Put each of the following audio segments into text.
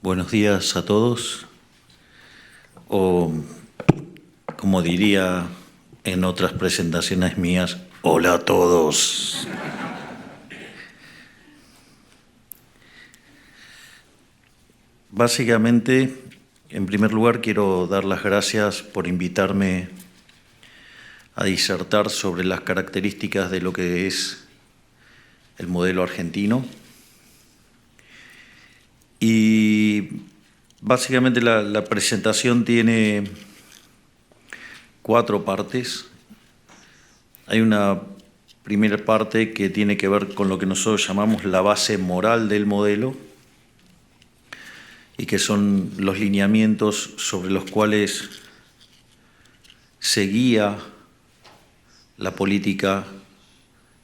Buenos días a todos, o como diría en otras presentaciones mías, hola a todos. Básicamente, en primer lugar, quiero dar las gracias por invitarme a disertar sobre las características de lo que es el modelo argentino. Y básicamente la presentación tiene 4 partes. Hay una primera parte que tiene que ver con lo que nosotros llamamos la base moral del modelo y que son los lineamientos sobre los cuales se guía la política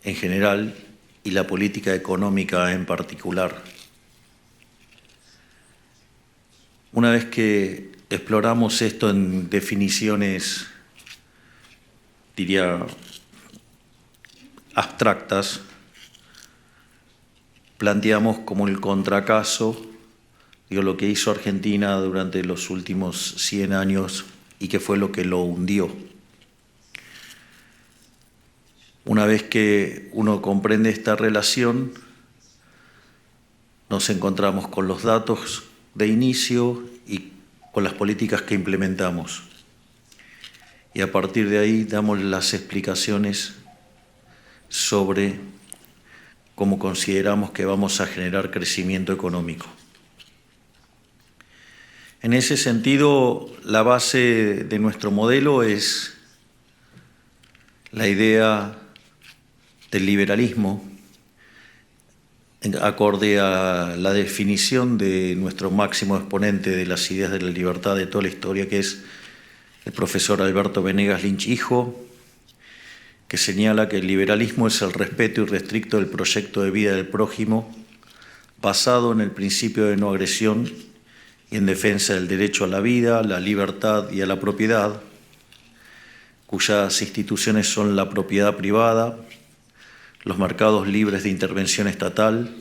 en general y la política económica en particular. Una vez que exploramos esto en definiciones, diría, abstractas, planteamos como el contracaso, lo que hizo Argentina durante los últimos 100 años y que fue lo que lo hundió. Una vez que uno comprende esta relación, nos encontramos con los datos de inicio y con las políticas que implementamos. Y a partir de ahí damos las explicaciones sobre cómo consideramos que vamos a generar crecimiento económico. En ese sentido, la base de nuestro modelo es la idea del liberalismo, acorde a la definición de nuestro máximo exponente de las ideas de la libertad de toda la historia, que es el profesor Alberto Venegas Lynch hijo, que señala que el liberalismo es el respeto irrestricto del proyecto de vida del prójimo, basado en el principio de no agresión y en defensa del derecho a la vida, la libertad y a la propiedad, cuyas instituciones son la propiedad privada, los mercados libres de intervención estatal,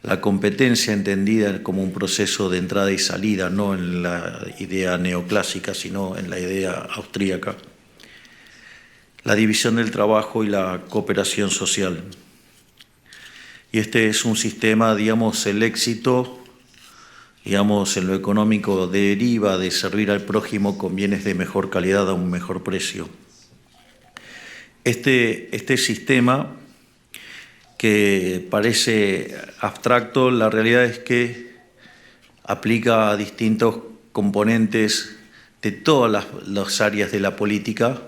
la competencia entendida como un proceso de entrada y salida, no en la idea neoclásica, sino en la idea austríaca, la división del trabajo y la cooperación social. Y este es un sistema, digamos, el éxito, digamos, en lo económico deriva de servir al prójimo con bienes de mejor calidad a un mejor precio. Este sistema, que parece abstracto, la realidad es que aplica a distintos componentes de todas las áreas de la política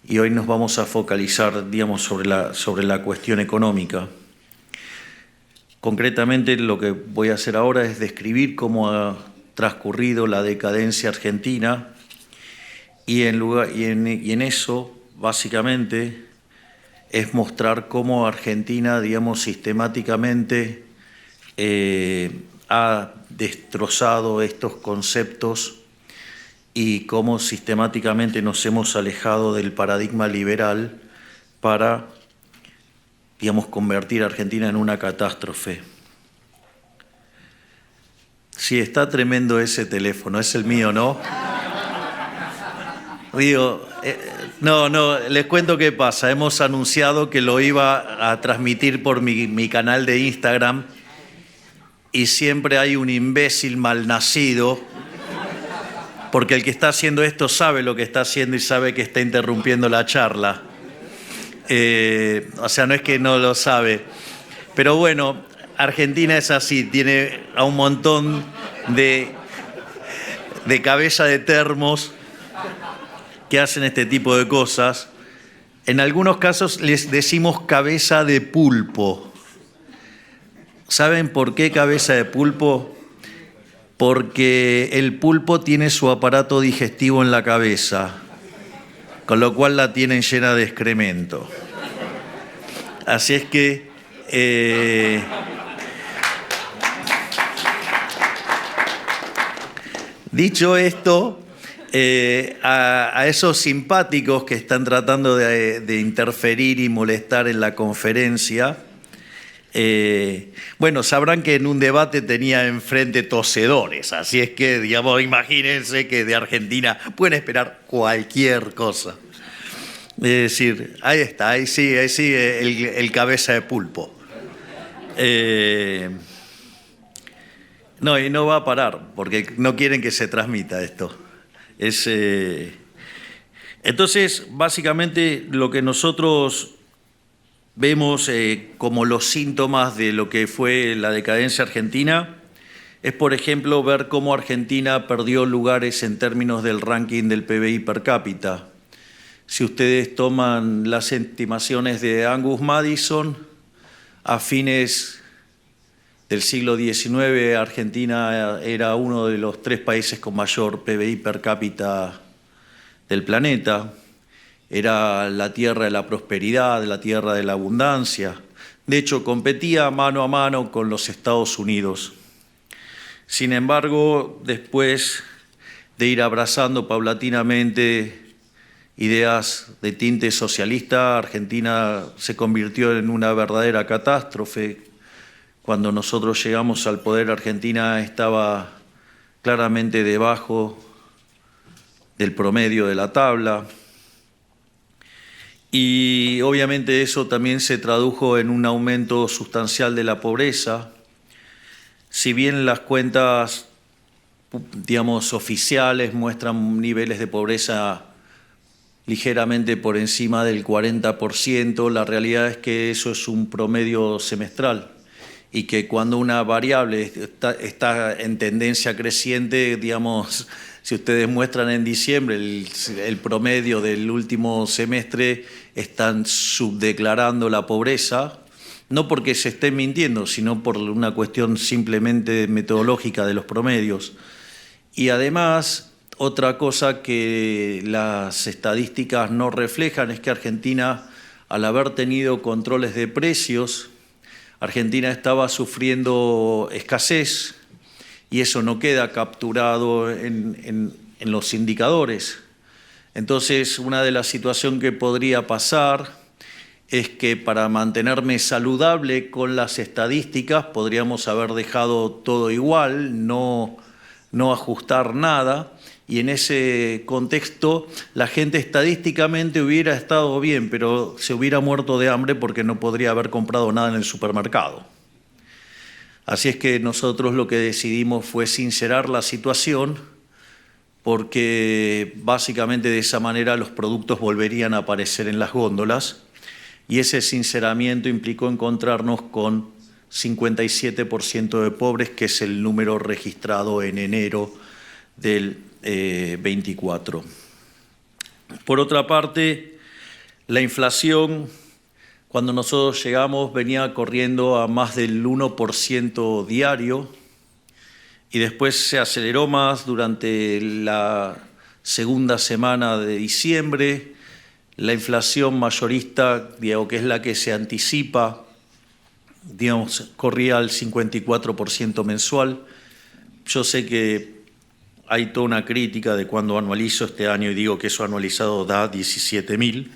y hoy nos vamos a focalizar, digamos, sobre la cuestión económica. Concretamente, lo que voy a hacer ahora es describir cómo ha transcurrido la decadencia argentina y en eso, básicamente, es mostrar cómo Argentina, digamos, sistemáticamente ha destrozado estos conceptos y cómo sistemáticamente nos hemos alejado del paradigma liberal para, digamos, convertir a Argentina en una catástrofe. Sí, está tremendo ese teléfono, es el mío, ¿no? Digo, no, les cuento qué pasa. Hemos anunciado que lo iba a transmitir por mi canal de Instagram y siempre hay un imbécil malnacido, porque el que está haciendo esto sabe lo que está haciendo y sabe que está interrumpiendo la charla. O sea, no es que no lo sabe. Pero bueno, Argentina es así, tiene a un montón de cabeza de termos que hacen este tipo de cosas. En algunos casos les decimos cabeza de pulpo. ¿Saben por qué cabeza de pulpo? Porque el pulpo tiene su aparato digestivo en la cabeza, con lo cual la tienen llena de excremento. Así es que dicho esto, a esos simpáticos que están tratando de interferir y molestar en la conferencia, Bueno, sabrán que en un debate tenía enfrente tosedores, así es que, digamos, imagínense que de Argentina pueden esperar cualquier cosa. Es decir, ahí está, ahí sí, el cabeza de pulpo. No, y no va a parar, porque no quieren que se transmita esto. Entonces, básicamente, lo que nosotros vemos como los síntomas de lo que fue la decadencia argentina es, por ejemplo, ver cómo Argentina perdió lugares en términos del ranking del PBI per cápita. Si ustedes toman las estimaciones de Angus Madison, a fines del siglo XIX, Argentina era uno de los 3 países con mayor PBI per cápita del planeta. Era la tierra de la prosperidad, la tierra de la abundancia. De hecho, competía mano a mano con los Estados Unidos. Sin embargo, después de ir abrazando paulatinamente ideas de tinte socialista, Argentina se convirtió en una verdadera catástrofe. Cuando nosotros llegamos al poder, Argentina estaba claramente debajo del promedio de la tabla. Y obviamente eso también se tradujo en un aumento sustancial de la pobreza. Si bien las cuentas, digamos, oficiales muestran niveles de pobreza ligeramente por encima del 40%, la realidad es que eso es un promedio semestral y que cuando una variable está en tendencia creciente, digamos, si ustedes muestran en diciembre el promedio del último semestre, están subdeclarando la pobreza, no porque se estén mintiendo, sino por una cuestión simplemente metodológica de los promedios. Y además, otra cosa que las estadísticas no reflejan es que Argentina, al haber tenido controles de precios, Argentina estaba sufriendo escasez y eso no queda capturado en los indicadores. Entonces, una de las situaciones que podría pasar es que para mantenerme saludable con las estadísticas podríamos haber dejado todo igual, no ajustar nada, y en ese contexto la gente estadísticamente hubiera estado bien, pero se hubiera muerto de hambre porque no podría haber comprado nada en el supermercado. Así es que nosotros lo que decidimos fue sincerar la situación, porque básicamente de esa manera los productos volverían a aparecer en las góndolas, y ese sinceramiento implicó encontrarnos con 57% de pobres, que es el número registrado en enero del 24. Por otra parte, la inflación, cuando nosotros llegamos, venía corriendo a más del 1% diario y después se aceleró más durante la segunda semana de diciembre. La inflación mayorista, digamos, que es la que se anticipa, digamos, corría al 54% mensual. Yo sé que hay toda una crítica de cuando anualizo este año y digo que eso anualizado da 17.000.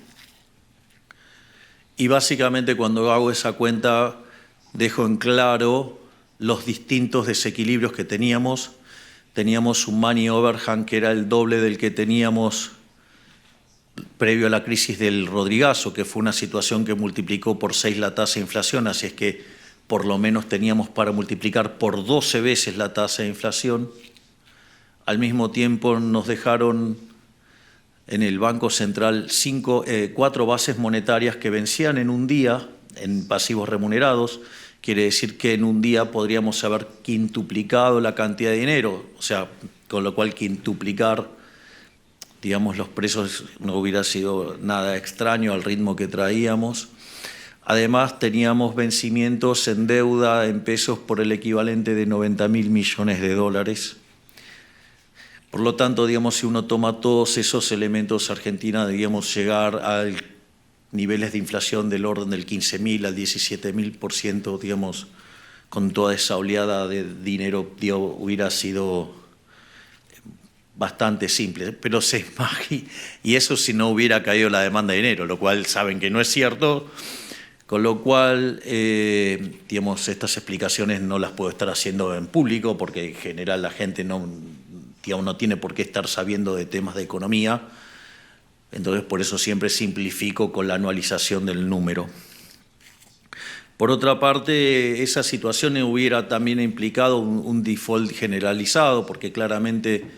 Y básicamente cuando hago esa cuenta dejo en claro los distintos desequilibrios que teníamos. Teníamos un money overhang que era el doble del que teníamos previo a la crisis del Rodrigazo, que fue una situación que multiplicó por 6 la tasa de inflación, así es que por lo menos teníamos para multiplicar por 12 veces la tasa de inflación. Al mismo tiempo nos dejaron en el Banco Central 4 bases monetarias que vencían en un día en pasivos remunerados. Quiere decir que en un día podríamos haber quintuplicado la cantidad de dinero, o sea, con lo cual quintuplicar, digamos, los precios no hubiera sido nada extraño al ritmo que traíamos. Además, teníamos vencimientos en deuda en pesos por el equivalente de 90.000 millones de dólares. Por lo tanto, digamos, si uno toma todos esos elementos, Argentina debíamos llegar a niveles de inflación del orden del 15.000 al 17.000%, digamos, con toda esa oleada de dinero, digamos, hubiera sido bastante simple. Pero se imagina, y eso si no hubiera caído la demanda de dinero, lo cual saben que no es cierto. Con lo cual, digamos, estas explicaciones no las puedo estar haciendo en público porque en general la gente no, digamos, no tiene por qué estar sabiendo de temas de economía. Entonces, por eso siempre simplifico con la anualización del número. Por otra parte, esa situación hubiera también implicado un default generalizado, porque claramente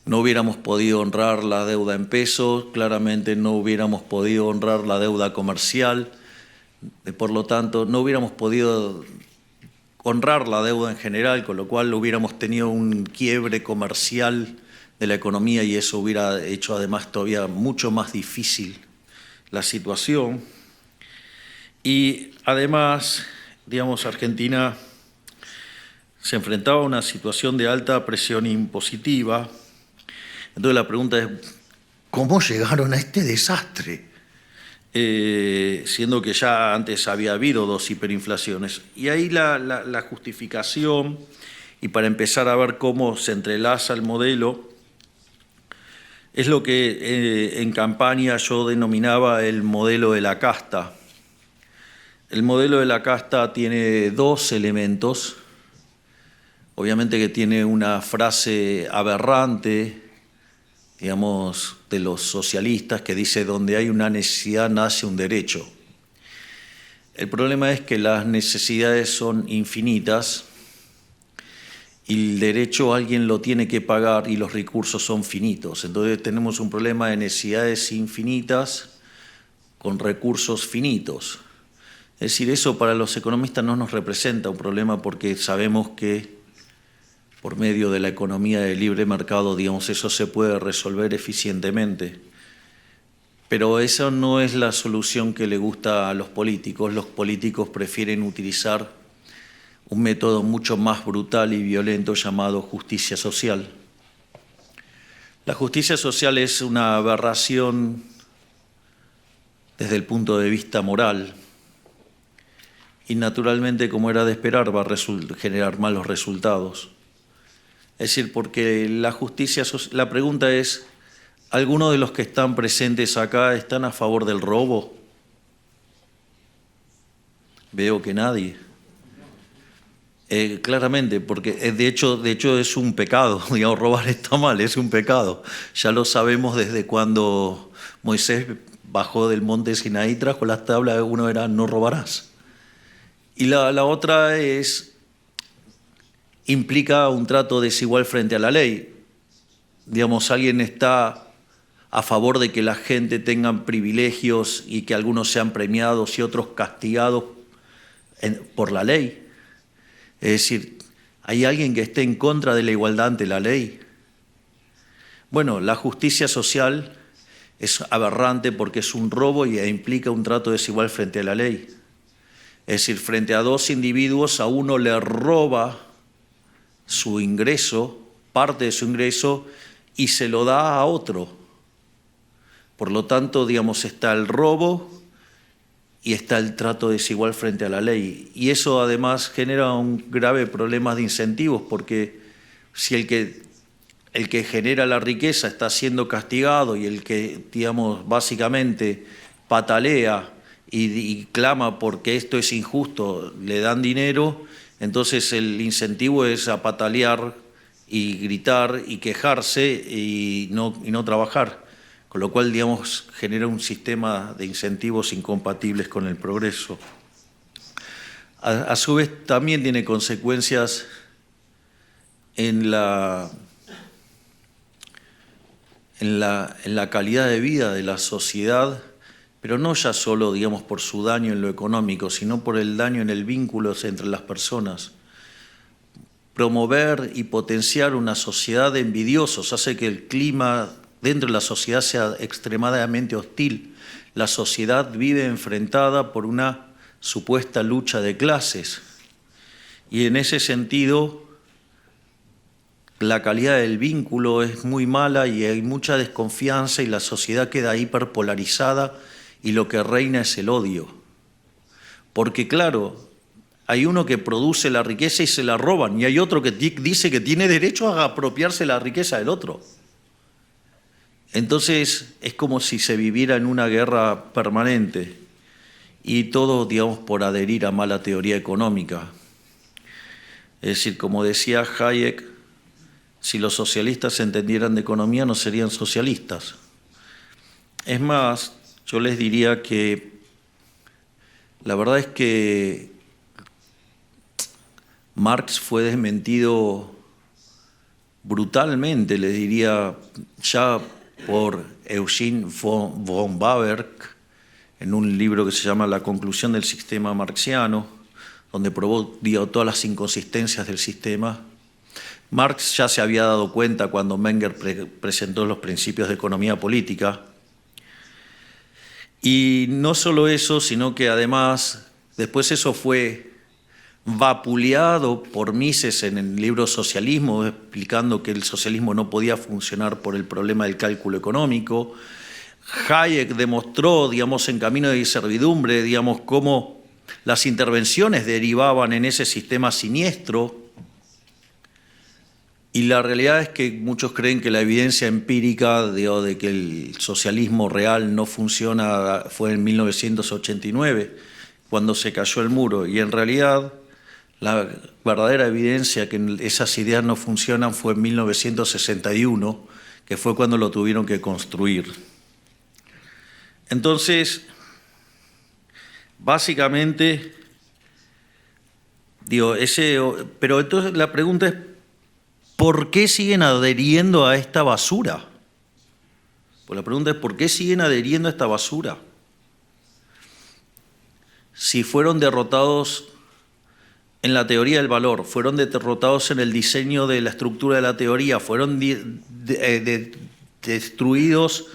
no hubiéramos podido honrar la deuda en pesos, claramente no hubiéramos podido honrar la deuda comercial, por lo tanto, no hubiéramos podido honrar la deuda en general, con lo cual hubiéramos tenido un quiebre comercial de la economía y eso hubiera hecho además todavía mucho más difícil la situación. Y además, digamos, Argentina se enfrentaba a una situación de alta presión impositiva. Entonces la pregunta es, ¿cómo llegaron a este desastre? Siendo que ya antes había habido 2 hiperinflaciones. Y ahí la justificación, y para empezar a ver cómo se entrelaza el modelo, es lo que en campaña yo denominaba el modelo de la casta. El modelo de la casta tiene 2 elementos. Obviamente que tiene una frase aberrante, digamos, de los socialistas, que dice: donde hay una necesidad nace un derecho. El problema es que las necesidades son infinitas y el derecho alguien lo tiene que pagar y los recursos son finitos. Entonces tenemos un problema de necesidades infinitas con recursos finitos. Es decir, eso para los economistas no nos representa un problema porque sabemos que por medio de la economía de libre mercado, digamos, eso se puede resolver eficientemente. Pero esa no es la solución que le gusta a los políticos. Los políticos prefieren utilizar un método mucho más brutal y violento llamado justicia social. La justicia social es una aberración desde el punto de vista moral y naturalmente, como era de esperar, va a generar malos resultados. Es decir, porque la justicia social, la pregunta es, ¿algunos de los que están presentes acá están a favor del robo? Veo que nadie. Claramente, porque de hecho es un pecado, digamos, robar está mal, es un pecado. Ya lo sabemos desde cuando Moisés bajó del monte Sinaí, trajo las tablas, uno era no robarás. Y la otra implica un trato desigual frente a la ley. Digamos, alguien está a favor de que la gente tenga privilegios y que algunos sean premiados y otros castigados por la ley. Es decir, ¿hay alguien que esté en contra de la igualdad ante la ley? Bueno, la justicia social es aberrante porque es un robo y implica un trato desigual frente a la ley. Es decir, frente a 2 individuos, a uno le roba su ingreso, parte de su ingreso, y se lo da a otro. Por lo tanto, digamos, está el robo y está el trato desigual frente a la ley. Y eso además genera un grave problema de incentivos, porque si el que genera la riqueza está siendo castigado y el que, digamos, básicamente patalea y clama porque esto es injusto, le dan dinero, entonces el incentivo es a patalear y gritar y quejarse y no trabajar, con lo cual, digamos, genera un sistema de incentivos incompatibles con el progreso. A su vez también tiene consecuencias en la calidad de vida de la sociedad, pero no ya solo, digamos, por su daño en lo económico, sino por el daño en el vínculo entre las personas. Promover y potenciar una sociedad de envidiosos hace que el clima dentro de la sociedad sea extremadamente hostil. La sociedad vive enfrentada por una supuesta lucha de clases y en ese sentido la calidad del vínculo es muy mala y hay mucha desconfianza y la sociedad queda hiperpolarizada y lo que reina es el odio. Porque claro, hay uno que produce la riqueza y se la roban y hay otro que dice que tiene derecho a apropiarse la riqueza del otro. Entonces es como si se viviera en una guerra permanente y todo, digamos, por adherir a mala teoría económica. Es decir, como decía Hayek, si los socialistas entendieran de economía no serían socialistas. Es más, yo les diría que la verdad es que Marx fue desmentido brutalmente, les diría, ya por Eugene von Bauer, en un libro que se llama La conclusión del sistema marxiano, donde probó, digo, todas las inconsistencias del sistema. Marx ya se había dado cuenta cuando Menger presentó los principios de economía política. Y no solo eso, sino que además, después eso fue vapuleado por Mises en el libro Socialismo, explicando que el socialismo no podía funcionar por el problema del cálculo económico. Hayek demostró, digamos, en Camino de Servidumbre, digamos, cómo las intervenciones derivaban en ese sistema siniestro. Y la realidad es que muchos creen que la evidencia empírica de que el socialismo real no funciona fue en 1989, cuando se cayó el muro. Y en realidad la verdadera evidencia que esas ideas no funcionan fue en 1961, que fue cuando lo tuvieron que construir. Entonces, básicamente, digo, pero entonces la pregunta es, ¿por qué siguen adheriendo a esta basura? Pues la pregunta es, ¿por qué siguen adheriendo a esta basura? Si fueron derrotados en la teoría del valor, fueron derrotados en el diseño de la estructura de la teoría, fueron destruidos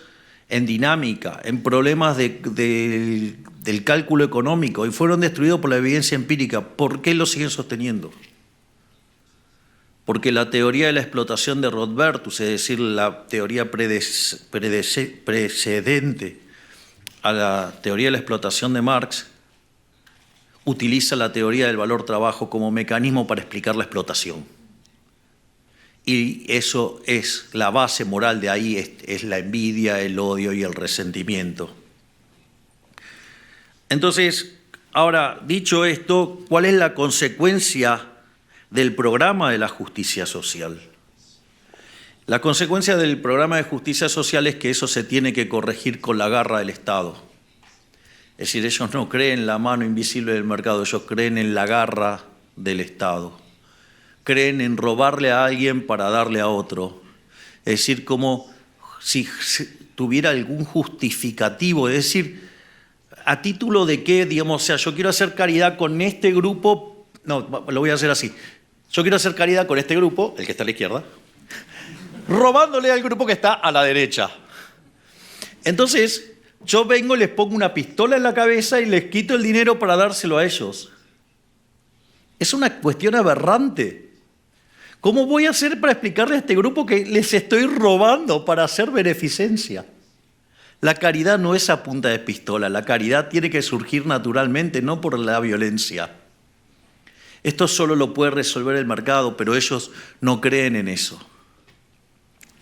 en dinámica, en problemas del cálculo económico, y fueron destruidos por la evidencia empírica, ¿por qué lo siguen sosteniendo? Porque la teoría de la explotación de Rothbardus, es decir, la teoría precedente a la teoría de la explotación de Marx, utiliza la teoría del valor-trabajo como mecanismo para explicar la explotación. Y eso es la base moral de ahí, es la envidia, el odio y el resentimiento. Entonces, ahora, dicho esto, ¿cuál es la consecuencia del programa de la justicia social? La consecuencia del programa de justicia social es que eso se tiene que corregir con la garra del Estado. Es decir, ellos no creen en la mano invisible del mercado, ellos creen en la garra del Estado. Creen en robarle a alguien para darle a otro. Es decir, como si tuviera algún justificativo, es decir, ¿a título de qué? Digamos, o sea, yo quiero hacer caridad con este grupo, no, lo voy a hacer así. Yo quiero hacer caridad con este grupo, el que está a la izquierda, robándole al grupo que está a la derecha. Entonces, yo vengo, les pongo una pistola en la cabeza y les quito el dinero para dárselo a ellos. Es una cuestión aberrante. ¿Cómo voy a hacer para explicarle a este grupo que les estoy robando para hacer beneficencia? La caridad no es a punta de pistola, la caridad tiene que surgir naturalmente, no por la violencia. Esto solo lo puede resolver el mercado, pero ellos no creen en eso.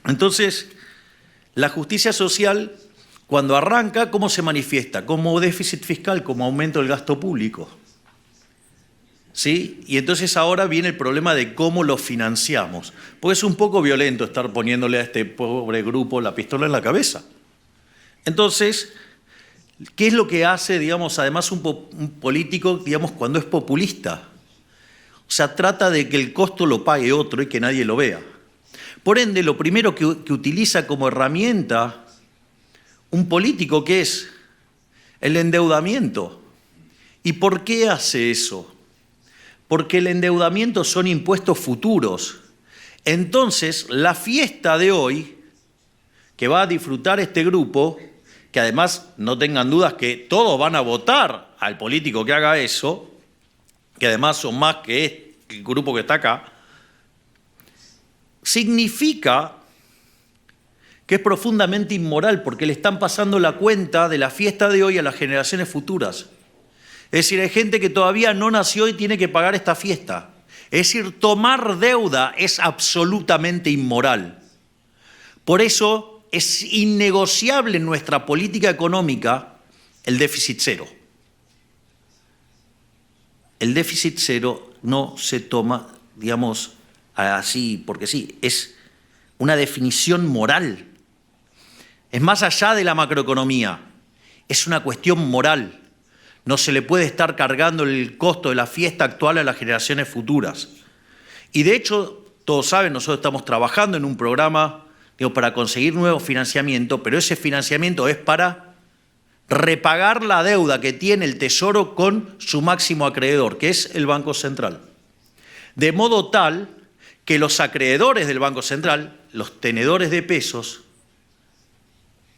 Entonces, la justicia social, cuando arranca, ¿cómo se manifiesta? Como déficit fiscal, como aumento del gasto público. ¿Sí? Y entonces ahora viene el problema de cómo lo financiamos. Porque es un poco violento estar poniéndole a este pobre grupo la pistola en la cabeza. Entonces, ¿qué es lo que hace, digamos, además un político, digamos, cuando es populista? O sea, trata de que el costo lo pague otro y que nadie lo vea. Por ende, lo primero que utiliza como herramienta un político, ¿qué es? El endeudamiento. ¿Y por qué hace eso? Porque el endeudamiento son impuestos futuros. Entonces, la fiesta de hoy, que va a disfrutar este grupo, que además no tengan dudas que todos van a votar al político que haga eso, que además son más que el grupo que está acá, significa que es profundamente inmoral porque le están pasando la cuenta de la fiesta de hoy a las generaciones futuras. Es decir, hay gente que todavía no nació y tiene que pagar esta fiesta. Es decir, tomar deuda es absolutamente inmoral. Por eso es innegociable en nuestra política económica el déficit cero. el déficit cero no se toma, digamos, así porque sí, es una definición moral. Es más allá de la macroeconomía, es una cuestión moral. No se le puede estar cargando el costo de la fiesta actual a las generaciones futuras. Y de hecho, todos saben, nosotros estamos trabajando en un programa, digo, para conseguir nuevo financiamiento, pero ese financiamiento es para repagar la deuda que tiene el Tesoro con su máximo acreedor, que es el Banco Central. De modo tal que los acreedores del Banco Central, los tenedores de pesos,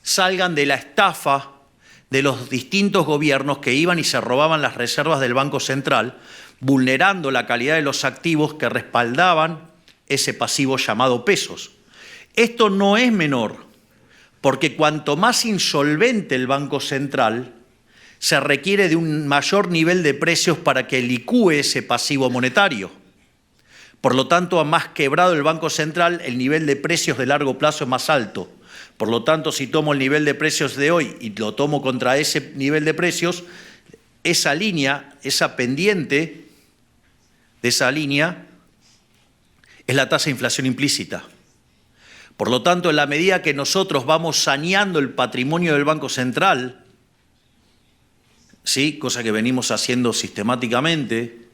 salgan de la estafa de los distintos gobiernos que iban y se robaban las reservas del Banco Central, vulnerando la calidad de los activos que respaldaban ese pasivo llamado pesos. Esto no es menor, porque cuanto más insolvente el Banco Central, se requiere de un mayor nivel de precios para que licúe ese pasivo monetario. Por lo tanto, a más quebrado el Banco Central, el nivel de precios de largo plazo es más alto. Por lo tanto, si tomo el nivel de precios de hoy y lo tomo contra ese nivel de precios, esa línea, esa pendiente de esa línea es la tasa de inflación implícita. Por lo tanto, en la medida que nosotros vamos saneando el patrimonio del Banco Central, ¿sí?, cosa que venimos haciendo sistemáticamente,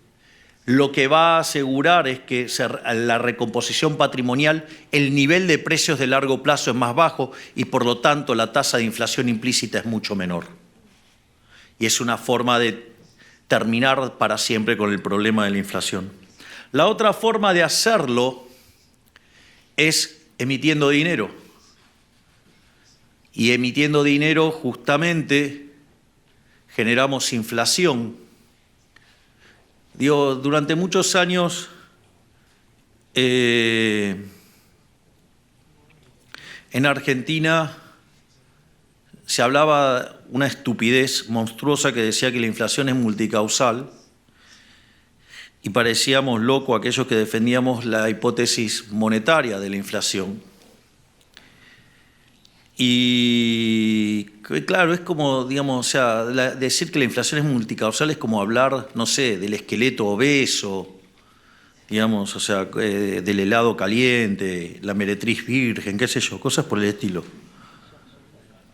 lo que va a asegurar es que la recomposición patrimonial, el nivel de precios de largo plazo es más bajo y por lo tanto la tasa de inflación implícita es mucho menor. Y es una forma de terminar para siempre con el problema de la inflación. La otra forma de hacerlo es emitiendo dinero. Y emitiendo dinero justamente generamos inflación. Digo, durante muchos años en Argentina se hablaba una estupidez monstruosa que decía que la inflación es multicausal y parecíamos locos aquellos que defendíamos la hipótesis monetaria de la inflación. Y claro, es como, digamos, o sea, decir que la inflación es multicausal es como hablar, no sé, del esqueleto obeso, digamos, o sea, del helado caliente, la meretriz virgen, qué sé yo, cosas por el estilo.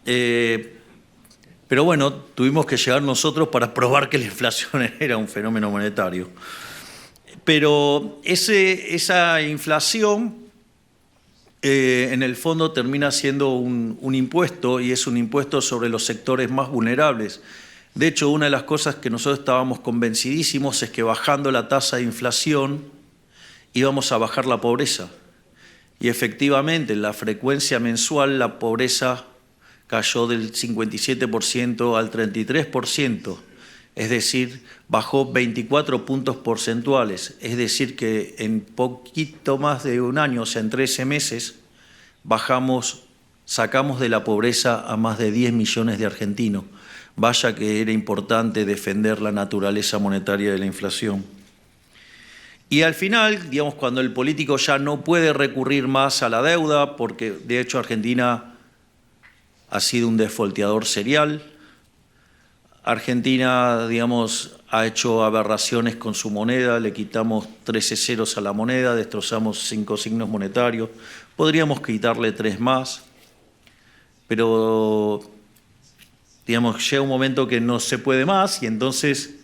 Pero bueno, tuvimos que llegar nosotros para probar que la inflación era un fenómeno monetario. Pero esa inflación en el fondo termina siendo un impuesto, y es un impuesto sobre los sectores más vulnerables. De hecho, una de las cosas que nosotros estábamos convencidísimos es que bajando la tasa de inflación íbamos a bajar la pobreza. Y efectivamente, en la frecuencia mensual la pobreza cayó del 57% al 33%, es decir, bajó 24 puntos porcentuales, es decir que en poquito más de un año, o sea, en 13 meses, sacamos de la pobreza a más de 10 millones de argentinos. Vaya que era importante defender la naturaleza monetaria de la inflación. Y al final, digamos, cuando el político ya no puede recurrir más a la deuda, porque de hecho Argentina ha sido un defaulteador serial, Argentina, digamos, ha hecho aberraciones con su moneda, le quitamos 13 ceros a la moneda, destrozamos 5 signos monetarios, podríamos quitarle 3 más, pero, digamos, llega un momento que no se puede más y entonces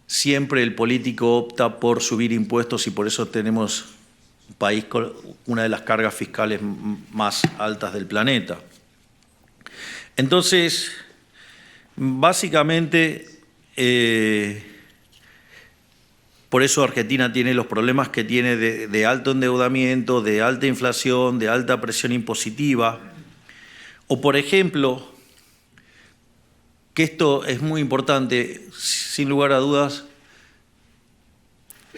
siempre el político opta por subir impuestos y por eso tenemos un país con una de las cargas fiscales más altas del planeta. Entonces, básicamente, por eso Argentina tiene los problemas que tiene de alto endeudamiento, de alta inflación, de alta presión impositiva. O, por ejemplo, que esto es muy importante, sin lugar a dudas,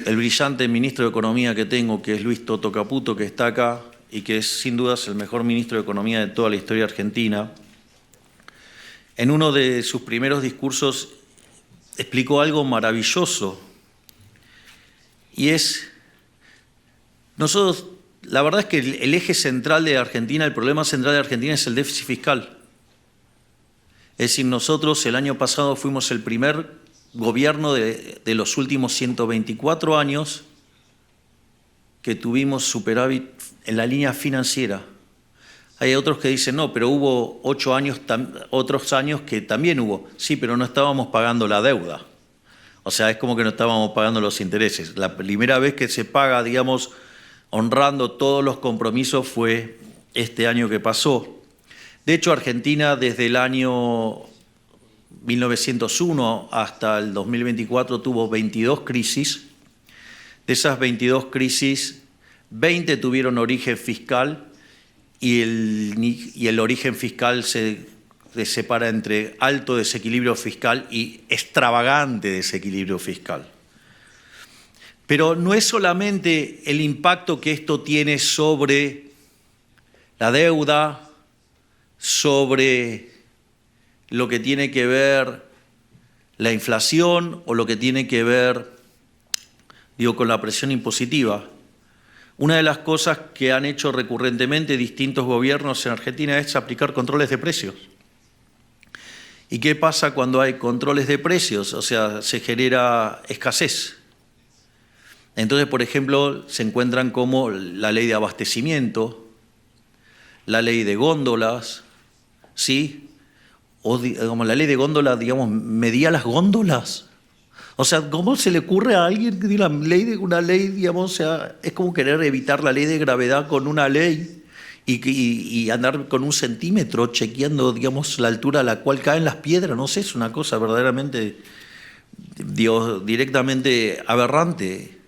el brillante ministro de Economía que tengo, que es Luis Toto Caputo, que está acá y que es sin dudas el mejor ministro de Economía de toda la historia argentina, en uno de sus primeros discursos explicó algo maravilloso, y es, nosotros, la verdad es que el eje central de Argentina, el problema central de Argentina es el déficit fiscal. Es decir, nosotros el año pasado fuimos el primer gobierno de los últimos 124 años que tuvimos superávit en la línea financiera. Hay otros que dicen, no, pero hubo otros años que también hubo. Sí, pero no estábamos pagando la deuda. O sea, es como que no estábamos pagando los intereses. La primera vez que se paga, digamos, honrando todos los compromisos fue este año que pasó. De hecho, Argentina desde el año 1901 hasta el 2024 tuvo 22 crisis. De esas 22 crisis, 20 tuvieron origen fiscal y el origen fiscal se separa entre alto desequilibrio fiscal y extravagante desequilibrio fiscal. Pero no es solamente el impacto que esto tiene sobre la deuda, sobre lo que tiene que ver la inflación o lo que tiene que ver, con la presión impositiva. Una de las cosas que han hecho recurrentemente distintos gobiernos en Argentina es aplicar controles de precios. ¿Y qué pasa cuando hay controles de precios? O sea, se genera escasez. Entonces, por ejemplo, se encuentran como la ley de abastecimiento, la ley de góndolas, ¿sí? O digamos, la ley de góndolas, digamos, medía las góndolas. O sea, ¿cómo se le ocurre a alguien que diga una ley, digamos, o sea, es como querer evitar la ley de gravedad con una ley y andar con un centímetro chequeando, digamos, la altura a la cual caen las piedras? No sé, es una cosa verdaderamente, directamente aberrante.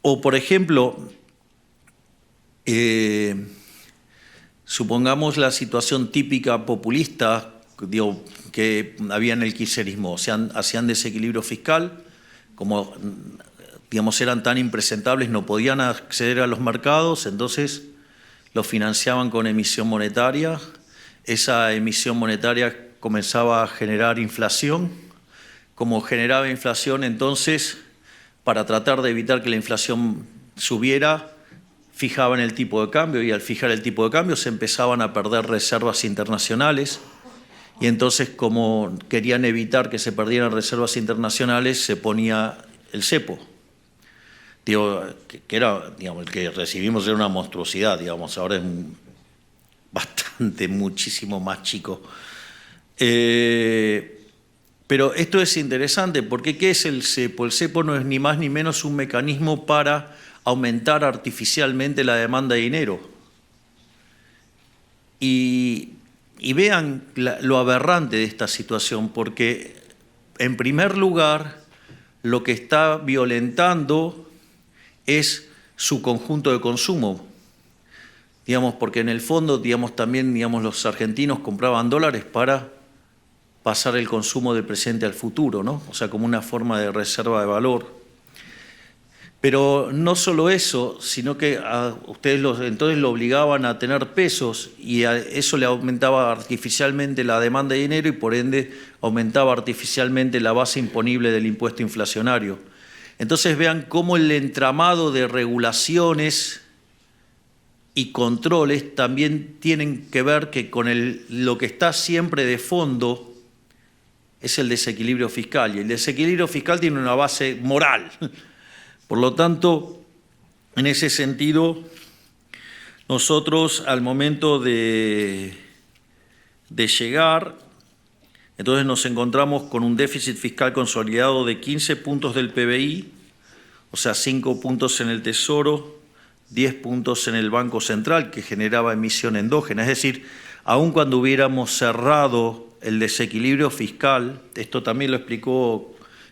O, por ejemplo, supongamos la situación típica populista, que había en el kirchnerismo, hacían desequilibrio fiscal, como, digamos, eran tan impresentables, no podían acceder a los mercados, entonces los financiaban con emisión monetaria. Esa emisión monetaria comenzaba a generar inflación. Como generaba inflación, entonces, para tratar de evitar que la inflación subiera, fijaban el tipo de cambio, y al fijar el tipo de cambio se empezaban a perder reservas internacionales. Y entonces, como querían evitar que se perdieran reservas internacionales, se ponía el cepo. Que era, digamos, el que recibimos era una monstruosidad, digamos, ahora es muchísimo más chico. Pero esto es interesante, porque ¿qué es el cepo? El cepo no es ni más ni menos un mecanismo para aumentar artificialmente la demanda de dinero. Y vean lo aberrante de esta situación, porque en primer lugar lo que está violentando es su conjunto de consumo. Digamos, porque en el fondo, digamos, también, digamos, los argentinos compraban dólares para pasar el consumo del presente al futuro, ¿no? O sea, como una forma de reserva de valor. Pero no solo eso, sino que a ustedes entonces lo obligaban a tener pesos, y a eso le aumentaba artificialmente la demanda de dinero y por ende aumentaba artificialmente la base imponible del impuesto inflacionario. Entonces vean cómo el entramado de regulaciones y controles también tienen que ver que con lo que está siempre de fondo es el desequilibrio fiscal, y el desequilibrio fiscal tiene una base moral. Por lo tanto, en ese sentido, nosotros al momento de llegar, entonces nos encontramos con un déficit fiscal consolidado de 15 puntos del PBI, o sea, 5 puntos en el Tesoro, 10 puntos en el Banco Central, que generaba emisión endógena. Es decir, aun cuando hubiéramos cerrado el desequilibrio fiscal, esto también lo explicó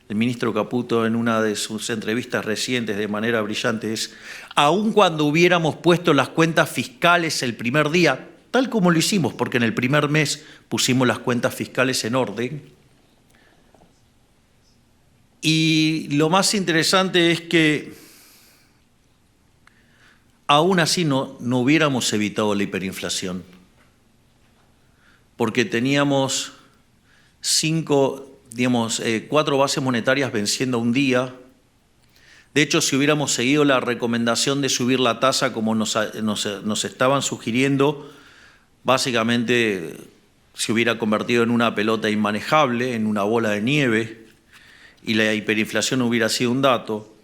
el ministro Caputo en una de sus entrevistas recientes de manera brillante, es, aun cuando hubiéramos puesto las cuentas fiscales el primer día, tal como lo hicimos, porque en el primer mes pusimos las cuentas fiscales en orden, y lo más interesante es que aún así no hubiéramos evitado la hiperinflación, porque teníamos 4 bases monetarias venciendo un día. De hecho, si hubiéramos seguido la recomendación de subir la tasa como nos estaban sugiriendo, básicamente se hubiera convertido en una pelota inmanejable, en una bola de nieve, y la hiperinflación hubiera sido un dato.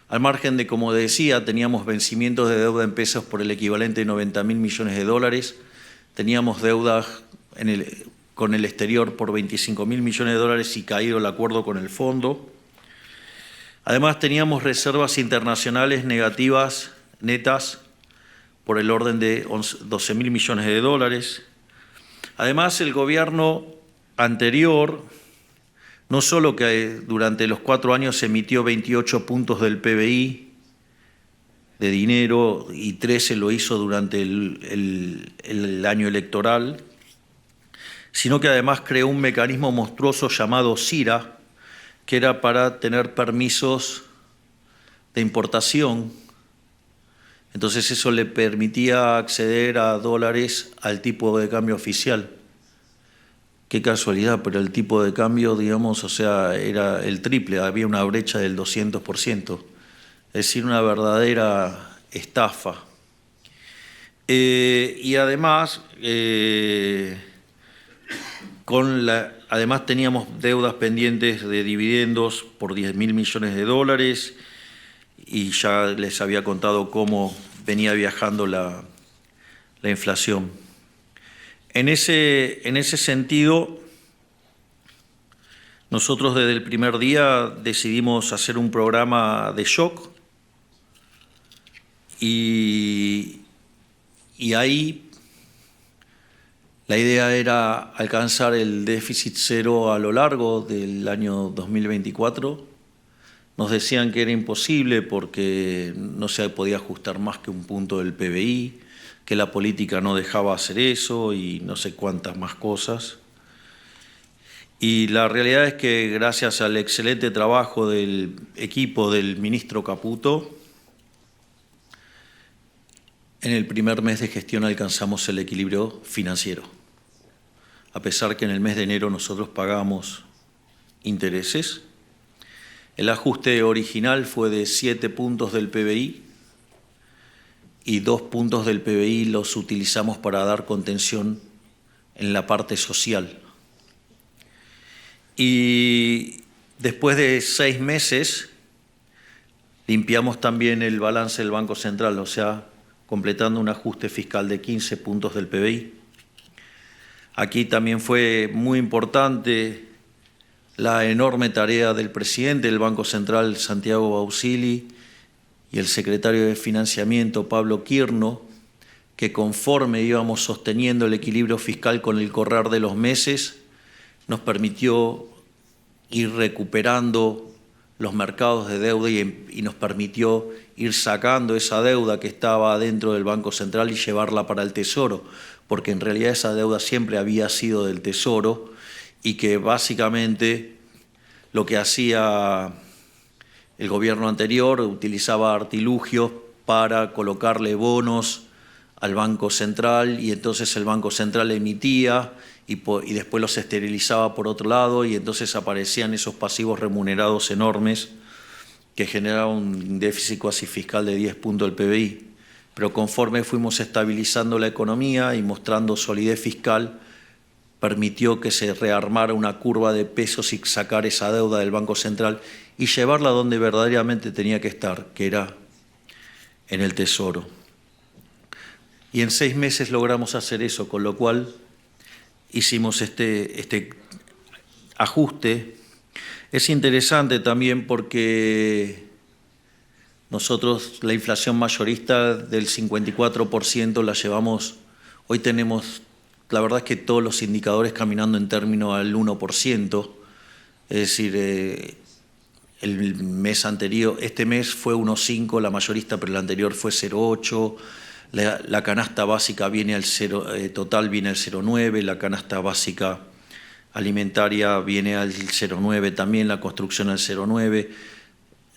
Al margen de, como decía, teníamos vencimientos de deuda en pesos por el equivalente de 90.000 millones de dólares, teníamos deudas con el exterior por 25.000 millones de dólares y caído el acuerdo con el fondo. Además, teníamos reservas internacionales negativas netas por el orden de 12.000 millones de dólares. Además, el gobierno anterior, no solo que durante los 4 años emitió 28 puntos del PBI de dinero y 13 lo hizo durante el año electoral, sino que además creó un mecanismo monstruoso llamado CIRA, que era para tener permisos de importación. Entonces eso le permitía acceder a dólares al tipo de cambio oficial. Qué casualidad, pero el tipo de cambio, digamos, o sea, era el triple, había una brecha del 200%. Es decir, una verdadera estafa. Y además, además teníamos deudas pendientes de dividendos por 10.000 millones de dólares y ya les había contado cómo venía viajando la inflación. En ese sentido, nosotros desde el primer día decidimos hacer un programa de shock y ahí la idea era alcanzar el déficit cero a lo largo del año 2024. Nos decían que era imposible porque no se podía ajustar más que un punto del PBI, que la política no dejaba hacer eso y no sé cuántas más cosas. Y la realidad es que gracias al excelente trabajo del equipo del ministro Caputo, en el primer mes de gestión alcanzamos el equilibrio financiero. A pesar que en el mes de enero nosotros pagamos intereses, el ajuste original fue de 7 puntos del PBI y 2 puntos del PBI los utilizamos para dar contención en la parte social. Y después de 6 meses limpiamos también el balance del Banco Central, o sea, completando un ajuste fiscal de 15 puntos del PBI. Aquí también fue muy importante la enorme tarea del presidente del Banco Central, Santiago Bausili, y el secretario de Financiamiento, Pablo Quirno, que conforme íbamos sosteniendo el equilibrio fiscal con el correr de los meses, nos permitió ir recuperando los mercados de deuda y nos permitió ir sacando esa deuda que estaba dentro del Banco Central y llevarla para el Tesoro, porque en realidad esa deuda siempre había sido del Tesoro y que básicamente lo que hacía el gobierno anterior utilizaba artilugios para colocarle bonos al Banco Central y entonces el Banco Central emitía y después los esterilizaba por otro lado y entonces aparecían esos pasivos remunerados enormes que generaban un déficit cuasi fiscal de 10 puntos del PBI. Pero conforme fuimos estabilizando la economía y mostrando solidez fiscal, permitió que se rearmara una curva de pesos y sacar esa deuda del Banco Central y llevarla donde verdaderamente tenía que estar, que era en el Tesoro. Y en 6 meses logramos hacer eso, con lo cual hicimos este ajuste. Es interesante también porque nosotros la inflación mayorista del 54% la llevamos, hoy tenemos, la verdad es que todos los indicadores caminando en términos al 1%, es decir, el mes anterior, este mes fue 1,5 la mayorista, pero el anterior fue 0,8, la canasta básica viene al 0, total viene al 0,9, la canasta básica alimentaria viene al 0,9 también, la construcción al 0,9.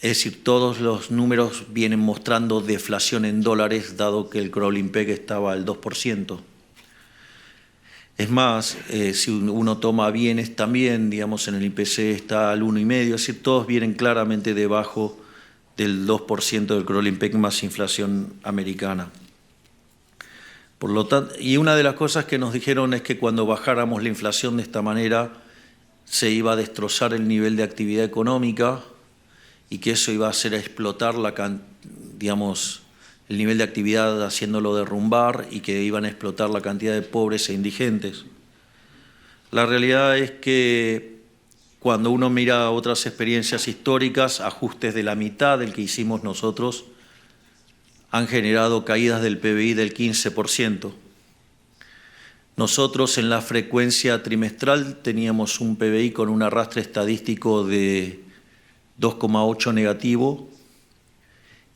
Es decir, todos los números vienen mostrando deflación en dólares, dado que el crawling peg estaba al 2%. Es más, si uno toma bienes también, digamos, en el IPC está al 1,5, es decir, todos vienen claramente debajo del 2% del crawling peg más inflación americana. Por lo tanto, y una de las cosas que nos dijeron es que cuando bajáramos la inflación de esta manera se iba a destrozar el nivel de actividad económica y que eso iba a hacer explotar digamos, el nivel de actividad haciéndolo derrumbar y que iban a explotar la cantidad de pobres e indigentes. La realidad es que cuando uno mira otras experiencias históricas, ajustes de la mitad del que hicimos nosotros han generado caídas del PBI del 15%. Nosotros en la frecuencia trimestral teníamos un PBI con un arrastre estadístico de 2,8 negativo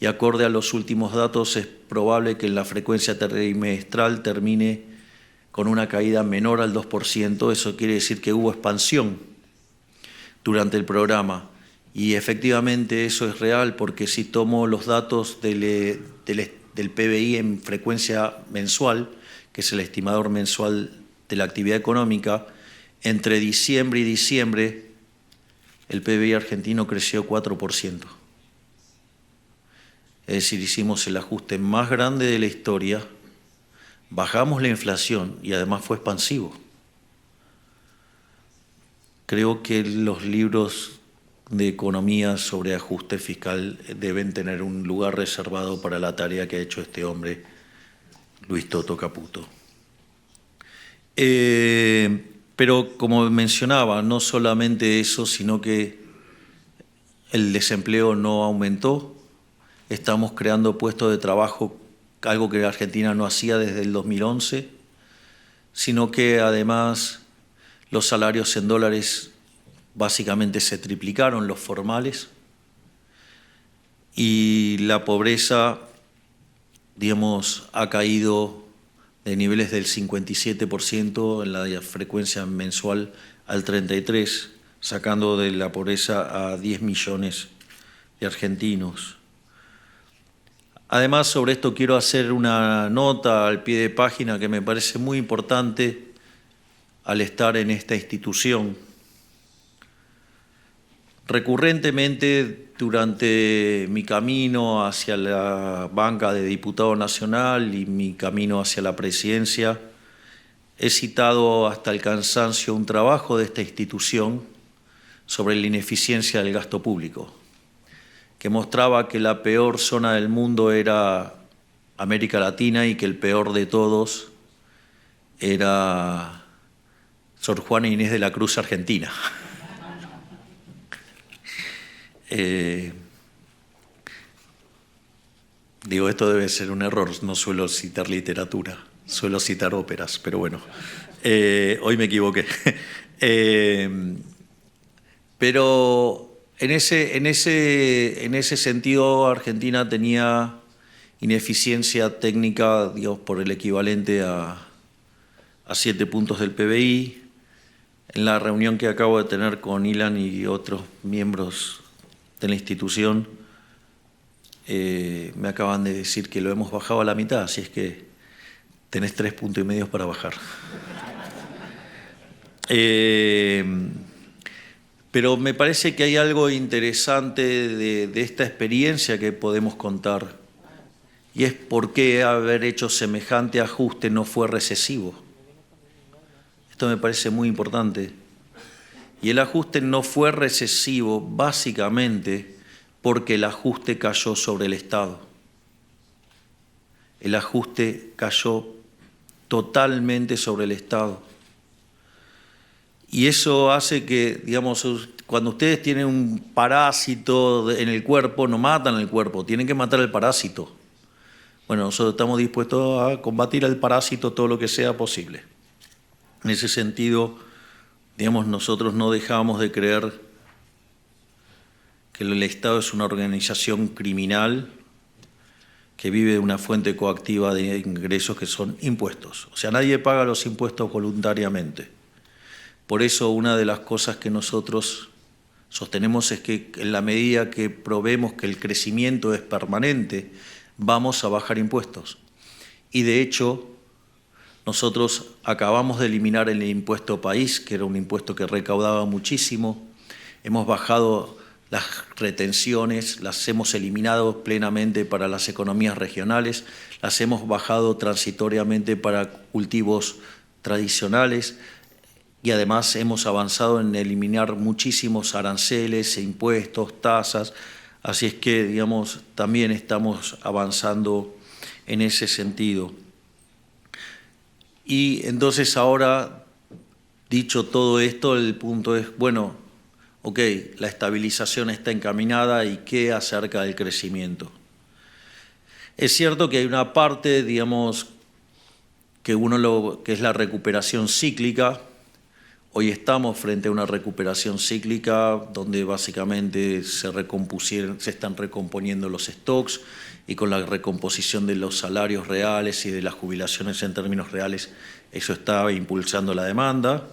y acorde a los últimos datos es probable que en la frecuencia trimestral termine con una caída menor al 2%. Eso quiere decir que hubo expansión durante el programa. Y efectivamente eso es real porque si tomo los datos del PBI en frecuencia mensual, que es el estimador mensual de la actividad económica, entre diciembre y diciembre el PBI argentino creció 4%. Es decir, hicimos el ajuste más grande de la historia, bajamos la inflación y además fue expansivo. Creo que los libros de economía sobre ajuste fiscal deben tener un lugar reservado para la tarea que ha hecho este hombre, Luis Toto Caputo. Pero como mencionaba, no solamente eso, sino que el desempleo no aumentó, estamos creando puestos de trabajo, algo que Argentina no hacía desde el 2011, sino que además los salarios en dólares básicamente se triplicaron, los formales, y la pobreza, digamos, ha caído de niveles del 57% en la frecuencia mensual al 33%, sacando de la pobreza a 10 millones de argentinos. Además, sobre esto quiero hacer una nota al pie de página que me parece muy importante al estar en esta institución. Recurrentemente, durante mi camino hacia la banca de diputado nacional y mi camino hacia la presidencia, he citado hasta el cansancio un trabajo de esta institución sobre la ineficiencia del gasto público, que mostraba que la peor zona del mundo era América Latina y que el peor de todos era Sor Juana Inés de la Cruz, Argentina. Digo, esto debe ser un error, no suelo citar literatura, suelo citar óperas, pero bueno, hoy me equivoqué. Pero en ese sentido, Argentina tenía ineficiencia técnica, digamos, por el equivalente a 7 puntos del PBI. En la reunión que acabo de tener con Ilan y otros miembros de la institución, me acaban de decir que lo hemos bajado a la mitad, así es que tenés 3,5 puntos para bajar. Pero me parece que hay algo interesante de esta experiencia que podemos contar, y es por qué haber hecho semejante ajuste no fue recesivo. Esto me parece muy importante. Y el ajuste no fue recesivo básicamente porque el ajuste cayó sobre el Estado. El ajuste cayó totalmente sobre el Estado. Y eso hace que, digamos, cuando ustedes tienen un parásito en el cuerpo, no matan el cuerpo, tienen que matar el parásito. Bueno, nosotros estamos dispuestos a combatir al parásito todo lo que sea posible. En ese sentido, digamos, nosotros no dejamos de creer que el Estado es una organización criminal que vive de una fuente coactiva de ingresos que son impuestos. O sea, nadie paga los impuestos voluntariamente. Por eso una de las cosas que nosotros sostenemos es que en la medida que probemos que el crecimiento es permanente, vamos a bajar impuestos. Y de hecho, nosotros acabamos de eliminar el impuesto país, que era un impuesto que recaudaba muchísimo. Hemos bajado las retenciones las hemos eliminado plenamente para las economías regionales, las hemos bajado transitoriamente para cultivos tradicionales y además hemos avanzado en eliminar muchísimos aranceles, impuestos, tasas, así es que, digamos, también estamos avanzando en ese sentido. Y entonces ahora, dicho todo esto, el punto es, bueno, ok, la estabilización está encaminada y ¿qué acerca del crecimiento? Es cierto que hay una parte, digamos, que es la recuperación cíclica. Hoy estamos frente a una recuperación cíclica donde básicamente se están recomponiendo los stocks y con la recomposición de los salarios reales y de las jubilaciones en términos reales, eso está impulsando la demanda.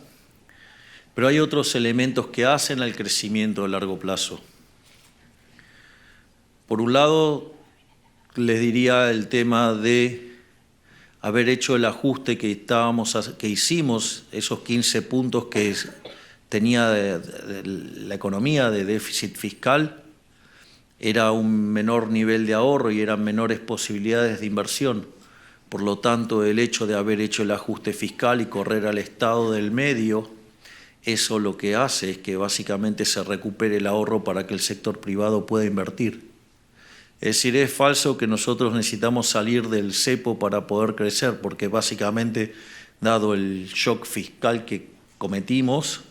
Pero hay otros elementos que hacen al crecimiento a largo plazo. Por un lado, les diría el tema de haber hecho el ajuste que hicimos, esos 15 puntos que tenía de la economía de déficit fiscal, era un menor nivel de ahorro y eran menores posibilidades de inversión. Por lo tanto, el hecho de haber hecho el ajuste fiscal y correr al estado del medio, eso lo que hace es que básicamente se recupere el ahorro para que el sector privado pueda invertir. Es decir, es falso que nosotros necesitamos salir del cepo para poder crecer, porque básicamente, dado el shock fiscal que cometimos,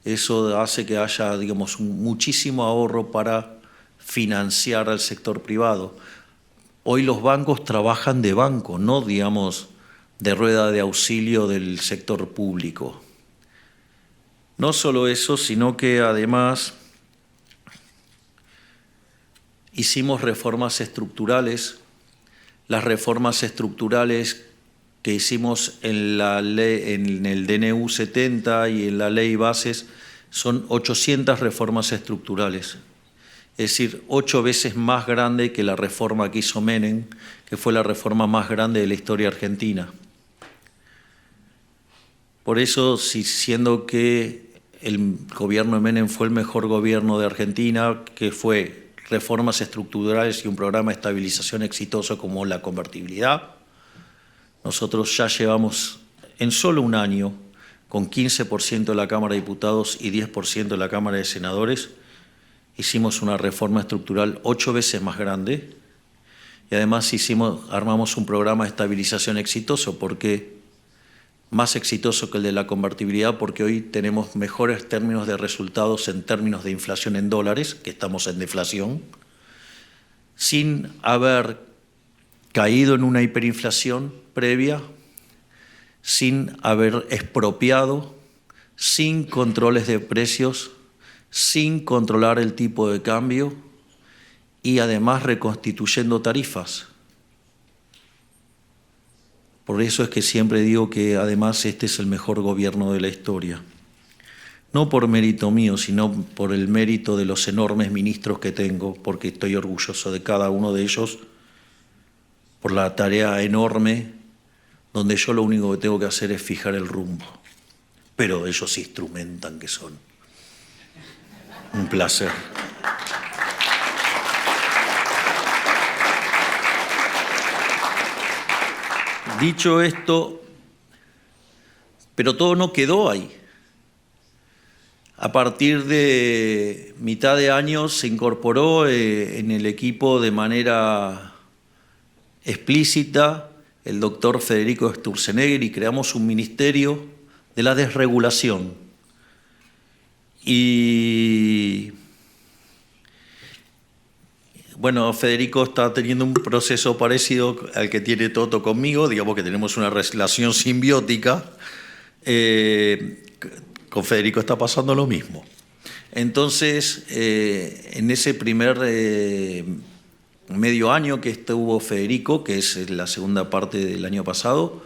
eso hace que haya, digamos, muchísimo ahorro para financiar al sector privado. Hoy los bancos trabajan de banco, no, digamos, de rueda de auxilio del sector público. No solo eso, sino que además hicimos reformas estructurales. Las reformas estructurales que hicimos en el DNU 70 y en la ley bases son 800 reformas estructurales. Es decir, 8 veces más grande que la reforma que hizo Menem, que fue la reforma más grande de la historia argentina. Por eso, siendo que el gobierno de Menem fue el mejor gobierno de Argentina, que fue reformas estructurales y un programa de estabilización exitoso como la convertibilidad, nosotros ya llevamos en solo un año, con 15% de la Cámara de Diputados y 10% de la Cámara de Senadores, hicimos una reforma estructural 8 veces más grande y además armamos un programa de estabilización exitoso, más exitoso que el de la convertibilidad, porque hoy tenemos mejores términos de resultados en términos de inflación en dólares, que estamos en deflación, sin haber caído en una hiperinflación previa, sin haber expropiado, sin controles de precios, sin controlar el tipo de cambio y además reconstituyendo tarifas. Por eso es que siempre digo que además este es el mejor gobierno de la historia. No por mérito mío, sino por el mérito de los enormes ministros que tengo, porque estoy orgulloso de cada uno de ellos, por la tarea enorme, donde yo lo único que tengo que hacer es fijar el rumbo. Pero ellos instrumentan que son. Un placer. Dicho esto, pero todo no quedó ahí. A partir de mitad de año se incorporó en el equipo de manera explícita el doctor Federico Sturzenegger y creamos un ministerio de la desregulación. Y bueno, Federico está teniendo un proceso parecido al que tiene Toto conmigo, digamos que tenemos una relación simbiótica. Con Federico está pasando lo mismo. Entonces, en ese primer medio año que estuvo Federico, que es la segunda parte del año pasado,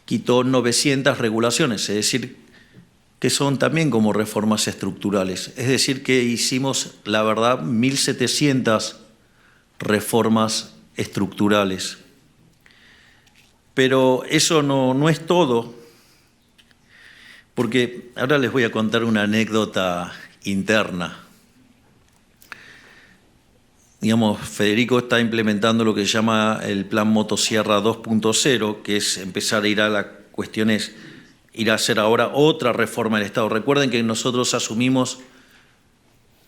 quitó 900 regulaciones, es decir, que son también como reformas estructurales. Es decir, que hicimos, la verdad, 1.700 reformas estructurales. Pero eso no es todo, porque ahora les voy a contar una anécdota interna. digamos, Federico está implementando lo que se llama el Plan Motosierra 2.0, que es empezar a ir a las cuestiones, ir a hacer ahora otra reforma del Estado. Recuerden que nosotros asumimos,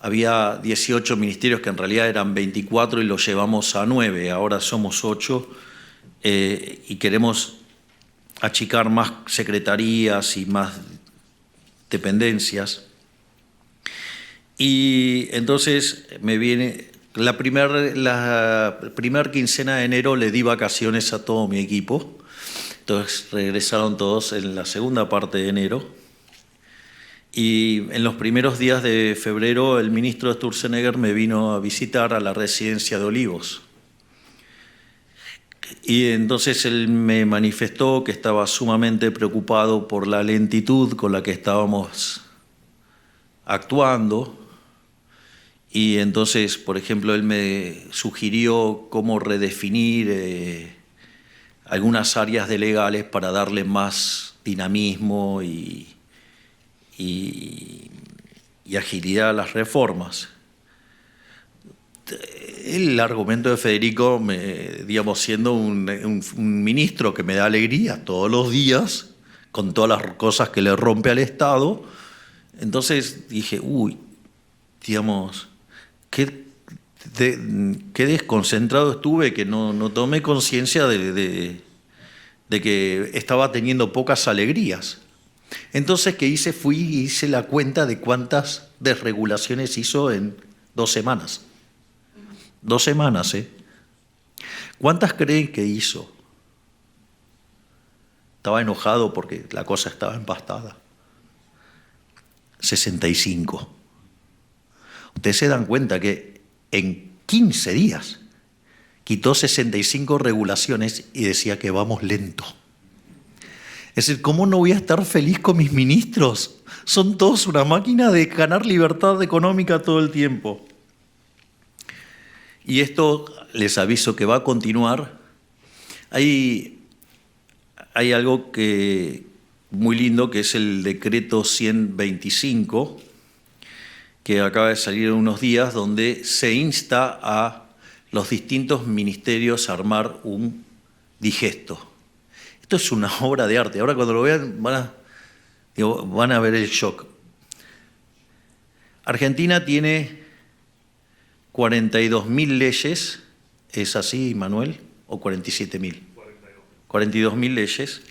había 18 ministerios que en realidad eran 24 y los llevamos a 9, ahora somos 8 y queremos achicar más secretarías y más dependencias. Y entonces me viene, la primer quincena de enero le di vacaciones a todo mi equipo, entonces regresaron todos en la segunda parte de enero. Y en los primeros días de febrero el ministro Sturzenegger me vino a visitar a la residencia de Olivos. Y entonces él me manifestó que estaba sumamente preocupado por la lentitud con la que estábamos actuando. Y entonces, por ejemplo, él me sugirió cómo redefinir algunas áreas de legales para darle más dinamismo y agilidad a las reformas. El argumento de Federico, digamos, siendo un ministro que me da alegría todos los días, con todas las cosas que le rompe al Estado, entonces dije, digamos, qué desconcentrado estuve, que no tomé conciencia de que estaba teniendo pocas alegrías. Entonces, ¿qué hice? Fui y hice la cuenta de cuántas desregulaciones hizo en 2 semanas. 2 semanas, ¿eh? ¿Cuántas creen que hizo? Estaba enojado porque la cosa estaba empastada. 65. Ustedes se dan cuenta que en 15 días quitó 65 regulaciones y decía que vamos lento. Es decir, ¿cómo no voy a estar feliz con mis ministros? Son todos una máquina de ganar libertad económica todo el tiempo. Y esto les aviso que va a continuar. Hay algo muy lindo que es el decreto 125, que acaba de salir en unos días, donde se insta a los distintos ministerios a armar un digesto. Esto es una obra de arte. Ahora cuando lo vean van a ver el shock. Argentina tiene 42.000 leyes, ¿es así, Manuel? ¿O 47.000? 42.000 leyes,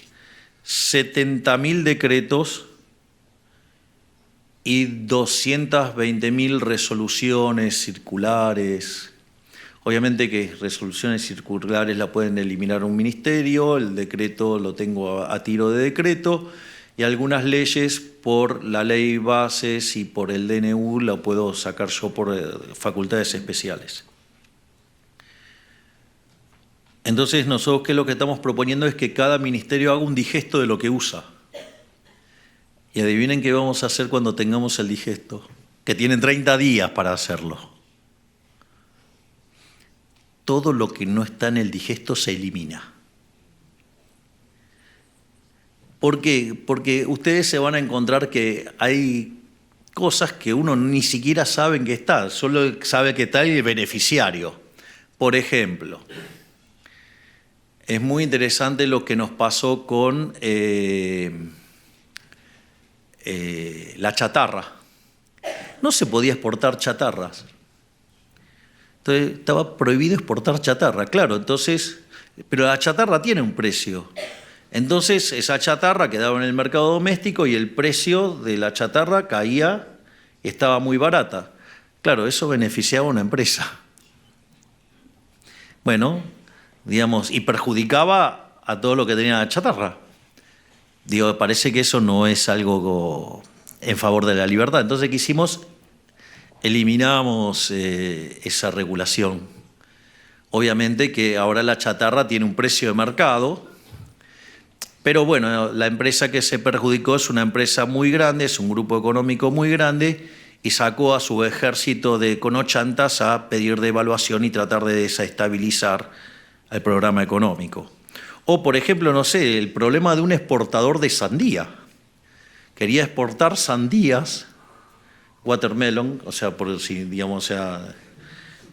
70.000 decretos y 220.000 resoluciones circulares. Obviamente que resoluciones circulares la pueden eliminar un ministerio, el decreto lo tengo a tiro de decreto, y algunas leyes por la ley bases y por el DNU la puedo sacar yo por facultades especiales. Entonces nosotros ¿qué es lo que estamos proponiendo? Es que cada ministerio haga un digesto de lo que usa. Y adivinen qué vamos a hacer cuando tengamos el digesto, que tienen 30 días para hacerlo. Todo lo que no está en el digesto se elimina. ¿Por qué? Porque ustedes se van a encontrar que hay cosas que uno ni siquiera sabe que está, solo sabe que está el beneficiario. Por ejemplo, es muy interesante lo que nos pasó con la chatarra. No se podía exportar chatarras. Entonces estaba prohibido exportar chatarra, claro, entonces, pero la chatarra tiene un precio. Entonces esa chatarra quedaba en el mercado doméstico y el precio de la chatarra caía, estaba muy barata. Claro, eso beneficiaba a una empresa. Bueno, digamos, y perjudicaba a todo lo que tenía la chatarra. Digo, parece que eso no es algo en favor de la libertad. Entonces, ¿qué hicimos? Eliminamos esa regulación. Obviamente que ahora la chatarra tiene un precio de mercado, pero bueno, la empresa que se perjudicó es una empresa muy grande, es un grupo económico muy grande y sacó a su ejército de conochantas a pedir devaluación y tratar de desestabilizar el programa económico. O, por ejemplo, no sé, el problema de un exportador de sandía. Quería exportar sandías, watermelon, o sea, por si, digamos, o sea,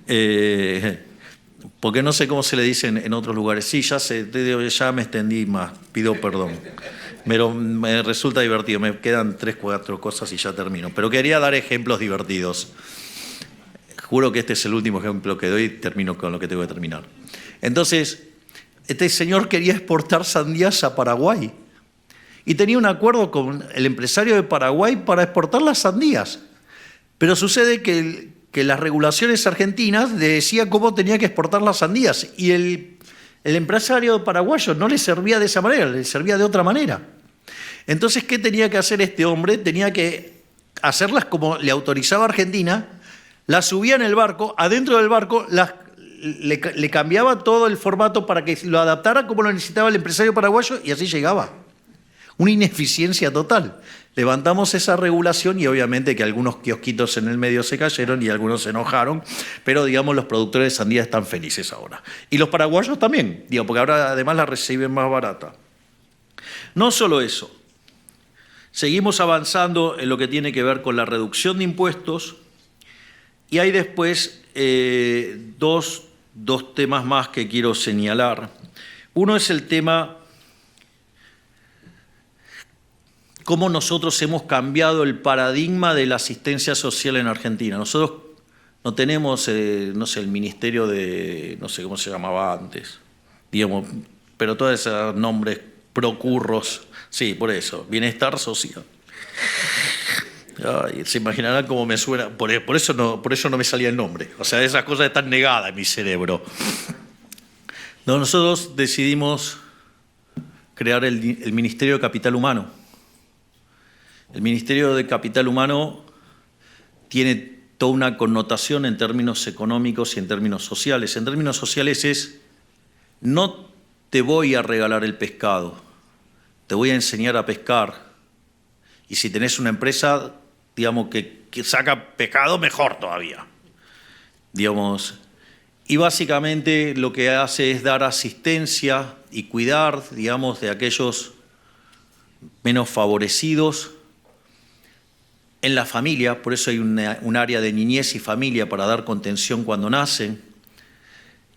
Porque no sé cómo se le dice en otros lugares. Sí, ya sé, ya me extendí más, pido perdón. Pero me resulta divertido, me quedan 3, 4 cosas y ya termino. Pero quería dar ejemplos divertidos. Juro que este es el último ejemplo que doy y termino con lo que tengo que terminar. Entonces, este señor quería exportar sandías a Paraguay y tenía un acuerdo con el empresario de Paraguay para exportar las sandías. Pero sucede que las regulaciones argentinas le decían cómo tenía que exportar las sandías y el empresario paraguayo no le servía de esa manera, le servía de otra manera. Entonces, ¿qué tenía que hacer este hombre? Tenía que hacerlas como le autorizaba Argentina, las subía en el barco, adentro del barco le cambiaba todo el formato para que lo adaptara como lo necesitaba el empresario paraguayo y así llegaba. Una ineficiencia total. Levantamos esa regulación y obviamente que algunos kiosquitos en el medio se cayeron y algunos se enojaron, pero digamos los productores de sandía están felices ahora. Y los paraguayos también, porque ahora además la reciben más barata. No solo eso, seguimos avanzando en lo que tiene que ver con la reducción de impuestos y hay después dos temas más que quiero señalar. Uno es el tema cómo nosotros hemos cambiado el paradigma de la asistencia social en Argentina. Nosotros no tenemos, no sé, el ministerio de, no sé cómo se llamaba antes, digamos, pero todos esos nombres, procurros, sí, por eso, bienestar social. Ay, se imaginarán cómo me suena, por eso no me salía el nombre. O sea, esas cosas están negadas en mi cerebro. No, nosotros decidimos crear el Ministerio de Capital Humano. El Ministerio de Capital Humano tiene toda una connotación en términos económicos y en términos sociales. En términos sociales es, no te voy a regalar el pescado, te voy a enseñar a pescar. Y si tenés una empresa, digamos, que saca pescado, mejor todavía. Digamos, y básicamente lo que hace es dar asistencia y cuidar, digamos, de aquellos menos favorecidos en la familia, por eso hay un área de niñez y familia para dar contención cuando nacen,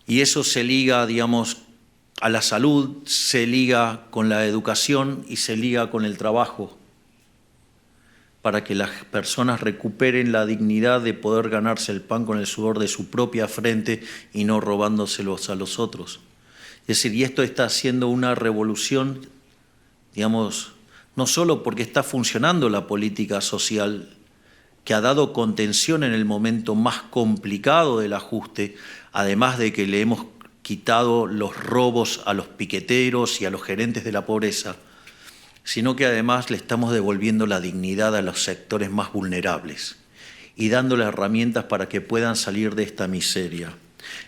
y eso se liga, digamos, a la salud, se liga con la educación y se liga con el trabajo, para que las personas recuperen la dignidad de poder ganarse el pan con el sudor de su propia frente y no robándoselos a los otros. Es decir, y esto está haciendo una revolución, digamos, no solo porque está funcionando la política social, que ha dado contención en el momento más complicado del ajuste, además de que le hemos quitado los robos a los piqueteros y a los gerentes de la pobreza, sino que además le estamos devolviendo la dignidad a los sectores más vulnerables y dándoles herramientas para que puedan salir de esta miseria.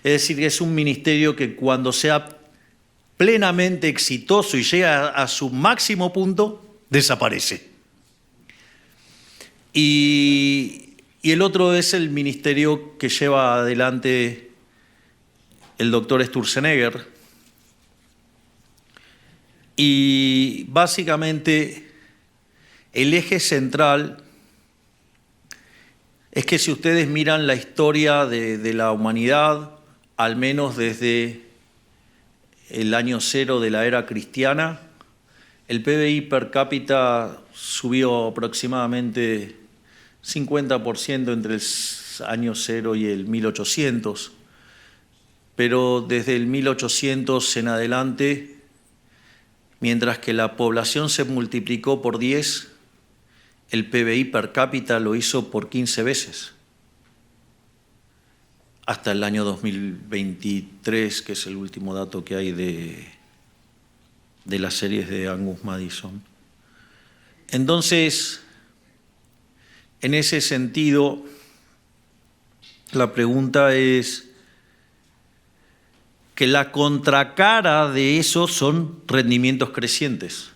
Es decir, que es un ministerio que cuando sea plenamente exitoso y llega a su máximo punto, desaparece. Y el otro es el ministerio que lleva adelante el doctor Sturzenegger. Y básicamente el eje central es que si ustedes miran la historia de la humanidad, al menos desde el año 0 de la era cristiana, el PBI per cápita subió aproximadamente 50% entre el año 0 y el 1800, pero desde el 1800 en adelante, mientras que la población se multiplicó por 10, el PBI per cápita lo hizo por 15 veces, hasta el año 2023, que es el último dato que hay de las series de Angus Madison. Entonces, en ese sentido, la pregunta es que la contracara de eso son rendimientos crecientes.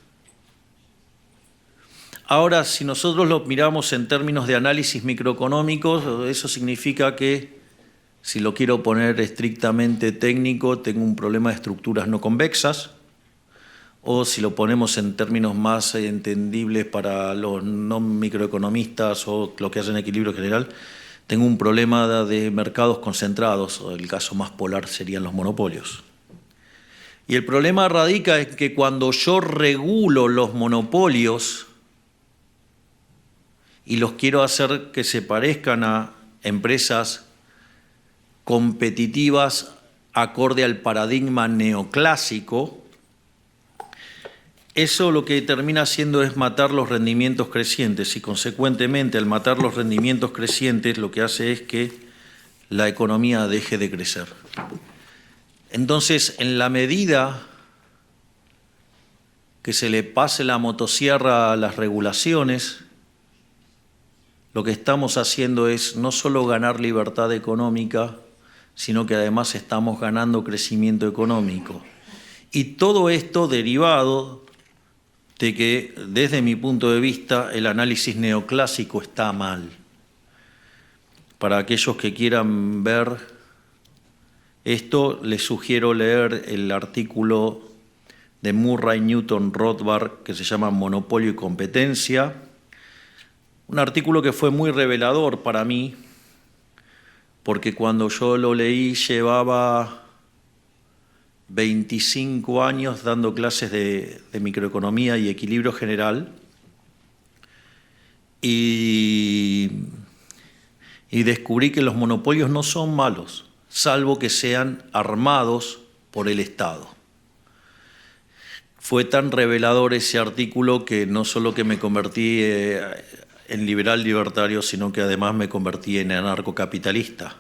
Ahora, si nosotros lo miramos en términos de análisis microeconómicos, eso significa que, si lo quiero poner estrictamente técnico, tengo un problema de estructuras no convexas, o si lo ponemos en términos más entendibles para los no microeconomistas o los que hacen equilibrio general, tengo un problema de mercados concentrados, o el caso más polar serían los monopolios. Y el problema radica en que cuando yo regulo los monopolios y los quiero hacer que se parezcan a empresas competitivas acorde al paradigma neoclásico, eso lo que termina haciendo es matar los rendimientos crecientes y consecuentemente al matar los rendimientos crecientes lo que hace es que la economía deje de crecer. Entonces, en la medida que se le pase la motosierra a las regulaciones, lo que estamos haciendo es no solo ganar libertad económica, sino que además estamos ganando crecimiento económico. Y todo esto derivado de que, desde mi punto de vista, el análisis neoclásico está mal. Para aquellos que quieran ver esto, les sugiero leer el artículo de Murray Newton Rothbard que se llama Monopolio y Competencia, un artículo que fue muy revelador para mí, porque cuando yo lo leí llevaba 25 años dando clases de microeconomía y equilibrio general y descubrí que los monopolios no son malos, salvo que sean armados por el Estado. Fue tan revelador ese artículo que no solo que me convertí en liberal libertario, sino que además me convertí en anarcocapitalista.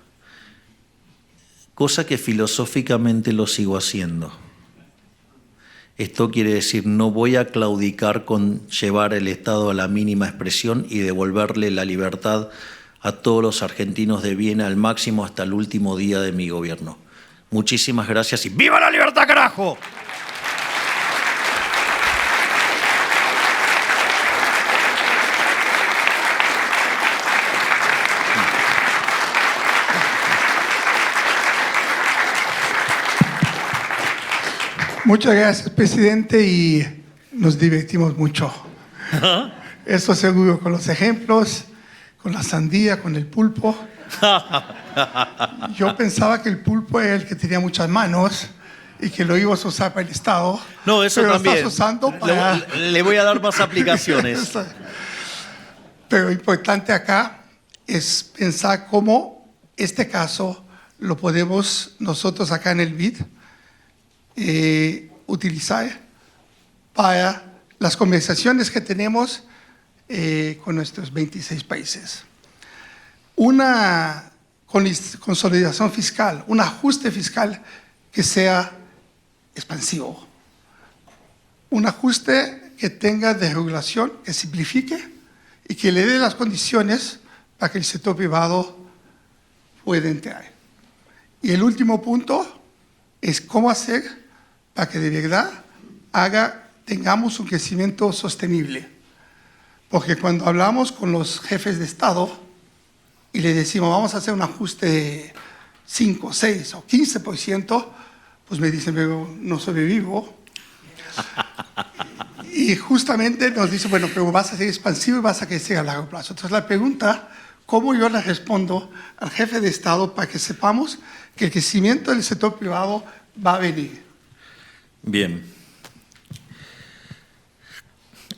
Cosa que filosóficamente lo sigo haciendo. Esto quiere decir, no voy a claudicar con llevar el Estado a la mínima expresión y devolverle la libertad a todos los argentinos de bien al máximo hasta el último día de mi gobierno. Muchísimas gracias y ¡viva la libertad, carajo! Muchas gracias, presidente, y nos divertimos mucho. Eso seguro, con los ejemplos, con la sandía, con el pulpo. Yo pensaba que el pulpo era el que tenía muchas manos y que lo ibas a usar para el Estado. No, eso pero también. Lo estás usando para... Le voy a dar más aplicaciones. Pero lo importante acá es pensar cómo este caso lo podemos nosotros acá en el BID utilizar para las conversaciones que tenemos con nuestros 26 países. Una consolidación fiscal, un ajuste fiscal que sea expansivo. Un ajuste que tenga desregulación, que simplifique y que le dé las condiciones para que el sector privado pueda entrar. Y el último punto es cómo hacer para que de verdad tengamos un crecimiento sostenible. Porque cuando hablamos con los jefes de Estado y le decimos vamos a hacer un ajuste de 5, 6 o 15%, pues me dicen, pero no sobrevivo. Y justamente nos dicen, bueno, pero vas a ser expansivo y vas a crecer a largo plazo. Entonces la pregunta, ¿cómo yo le respondo al jefe de Estado para que sepamos que el crecimiento del sector privado va a venir? Bien.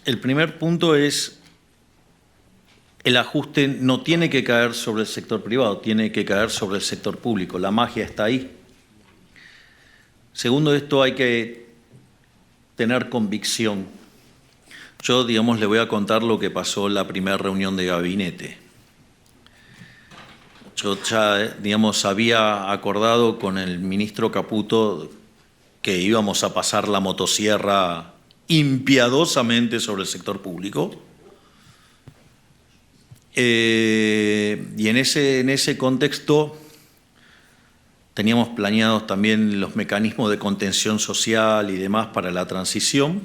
El primer punto es, el ajuste no tiene que caer sobre el sector privado, tiene que caer sobre el sector público. La magia está ahí. Segundo, esto hay que tener convicción. Yo, digamos, le voy a contar lo que pasó en la primera reunión de gabinete. Yo ya, digamos, había acordado con el ministro Caputo que íbamos a pasar la motosierra impiadosamente sobre el sector público. Y en ese contexto teníamos planeados también los mecanismos de contención social y demás para la transición.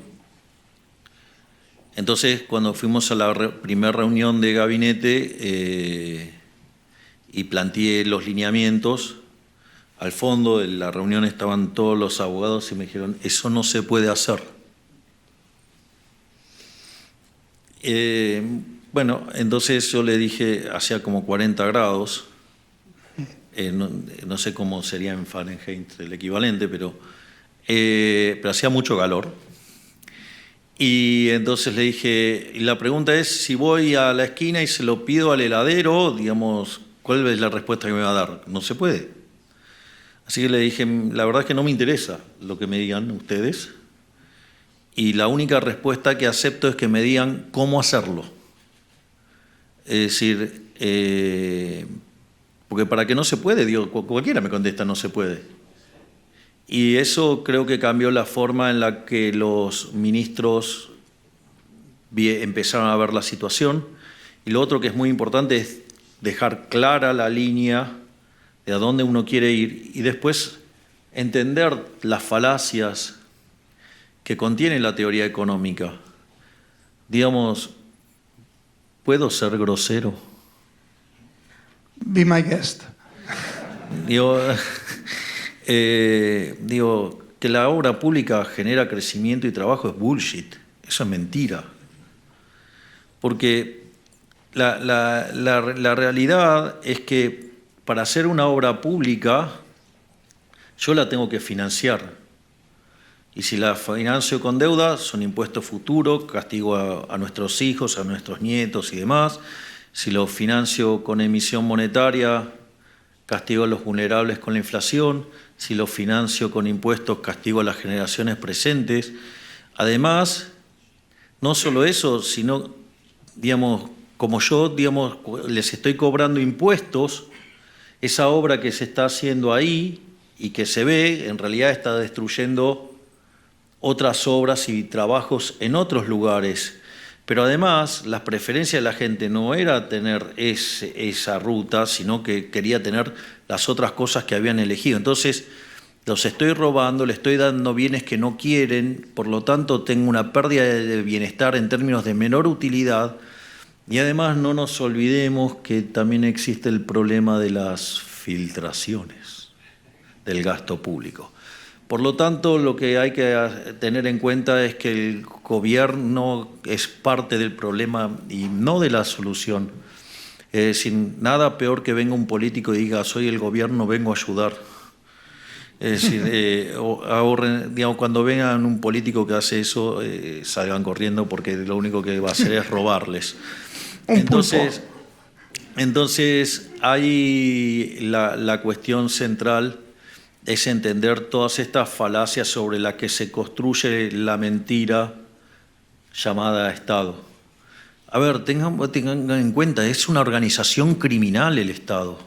Entonces, cuando fuimos a la primera reunión de gabinete y planteé los lineamientos, al fondo de la reunión estaban todos los abogados y me dijeron, eso no se puede hacer. Bueno, entonces yo le dije, hacía como 40 grados, no sé cómo sería en Fahrenheit el equivalente, pero hacía mucho calor. Y entonces le dije, y la pregunta es, si voy a la esquina y se lo pido al heladero, digamos, ¿cuál es la respuesta que me va a dar? No se puede. Así que le dije, la verdad es que no me interesa lo que me digan ustedes, y la única respuesta que acepto es que me digan cómo hacerlo. Es decir, porque para que no se puede, digo, cualquiera me contesta no se puede. Y eso creo que cambió la forma en la que los ministros empezaron a ver la situación. Y lo otro que es muy importante es dejar clara la línea de a dónde uno quiere ir y después entender las falacias que contiene la teoría económica. Digamos, ¿puedo ser grosero? Be my guest. Digo, que la obra pública genera crecimiento y trabajo es bullshit, eso es mentira. Porque la realidad es que para hacer una obra pública yo la tengo que financiar. Y si la financio con deuda, son impuestos futuros, castigo a nuestros hijos, a nuestros nietos y demás. Si lo financio con emisión monetaria, castigo a los vulnerables con la inflación. Si lo financio con impuestos, castigo a las generaciones presentes. Además, no solo eso, sino, digamos, como yo, digamos, les estoy cobrando impuestos, esa obra que se está haciendo ahí y que se ve, en realidad está destruyendo otras obras y trabajos en otros lugares. Pero además, la preferencia de la gente no era tener esa ruta, sino que quería tener las otras cosas que habían elegido. Entonces, los estoy robando, le estoy dando bienes que no quieren, por lo tanto tengo una pérdida de bienestar en términos de menor utilidad. Y además no nos olvidemos que también existe el problema de las filtraciones del gasto público. Por lo tanto, lo que hay que tener en cuenta es que el gobierno es parte del problema y no de la solución. Sin nada peor que venga un político y diga, soy el gobierno, vengo a ayudar. Es decir, ahorren, digamos, cuando vengan un político que hace eso, salgan corriendo porque lo único que va a hacer es robarles. Entonces hay la cuestión central es entender todas estas falacias sobre las que se construye la mentira llamada Estado. A ver, tengan en cuenta, es una organización criminal el Estado.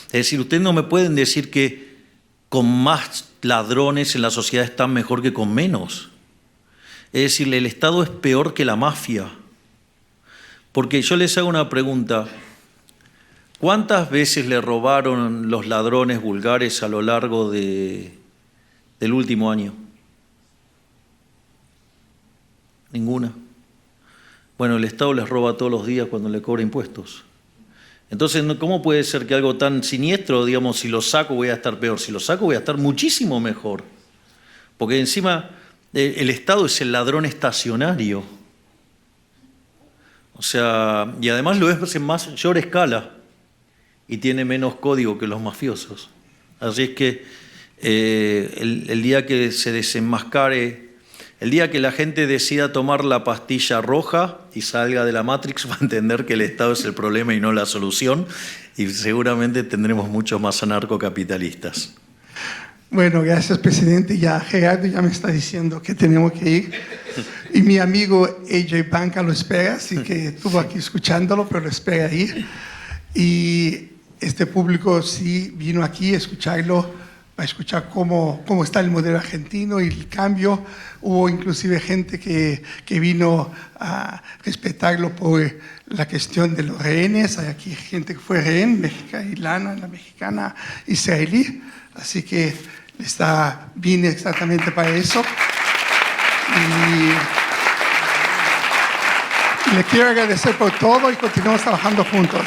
Es decir, ustedes no me pueden decir que con más ladrones en la sociedad están mejor que con menos. Es decir, el Estado es peor que la mafia. Porque yo les hago una pregunta. ¿Cuántas veces le robaron los ladrones vulgares a lo largo del último año? Ninguna. Bueno, el Estado les roba todos los días cuando le cobra impuestos. Entonces, ¿cómo puede ser que algo tan siniestro, digamos, si lo saco voy a estar peor? Si lo saco voy a estar muchísimo mejor. Porque encima el Estado es el ladrón estacionario. O sea, y además lo es en mayor escala. Y tiene menos código que los mafiosos. Así es que el día que se desenmascare, el día que la gente decida tomar la pastilla roja y salga de la Matrix, va a entender que el Estado es el problema y no la solución, y seguramente tendremos muchos más anarcocapitalistas. Bueno, gracias, presidente. Ya Gerardo ya me está diciendo que tenemos que ir. Y mi amigo AJ Banca lo espera, así que estuvo aquí escuchándolo, pero lo espera ahí. Y este público sí vino aquí a escucharlo, a escuchar cómo está el modelo argentino y el cambio. Hubo inclusive gente que vino a respetarlo por la cuestión de los rehenes. Hay aquí gente que fue rehén, mexicana, la mexicana israelí. Así que vine exactamente para eso. Y le quiero agradecer por todo y continuamos trabajando juntos.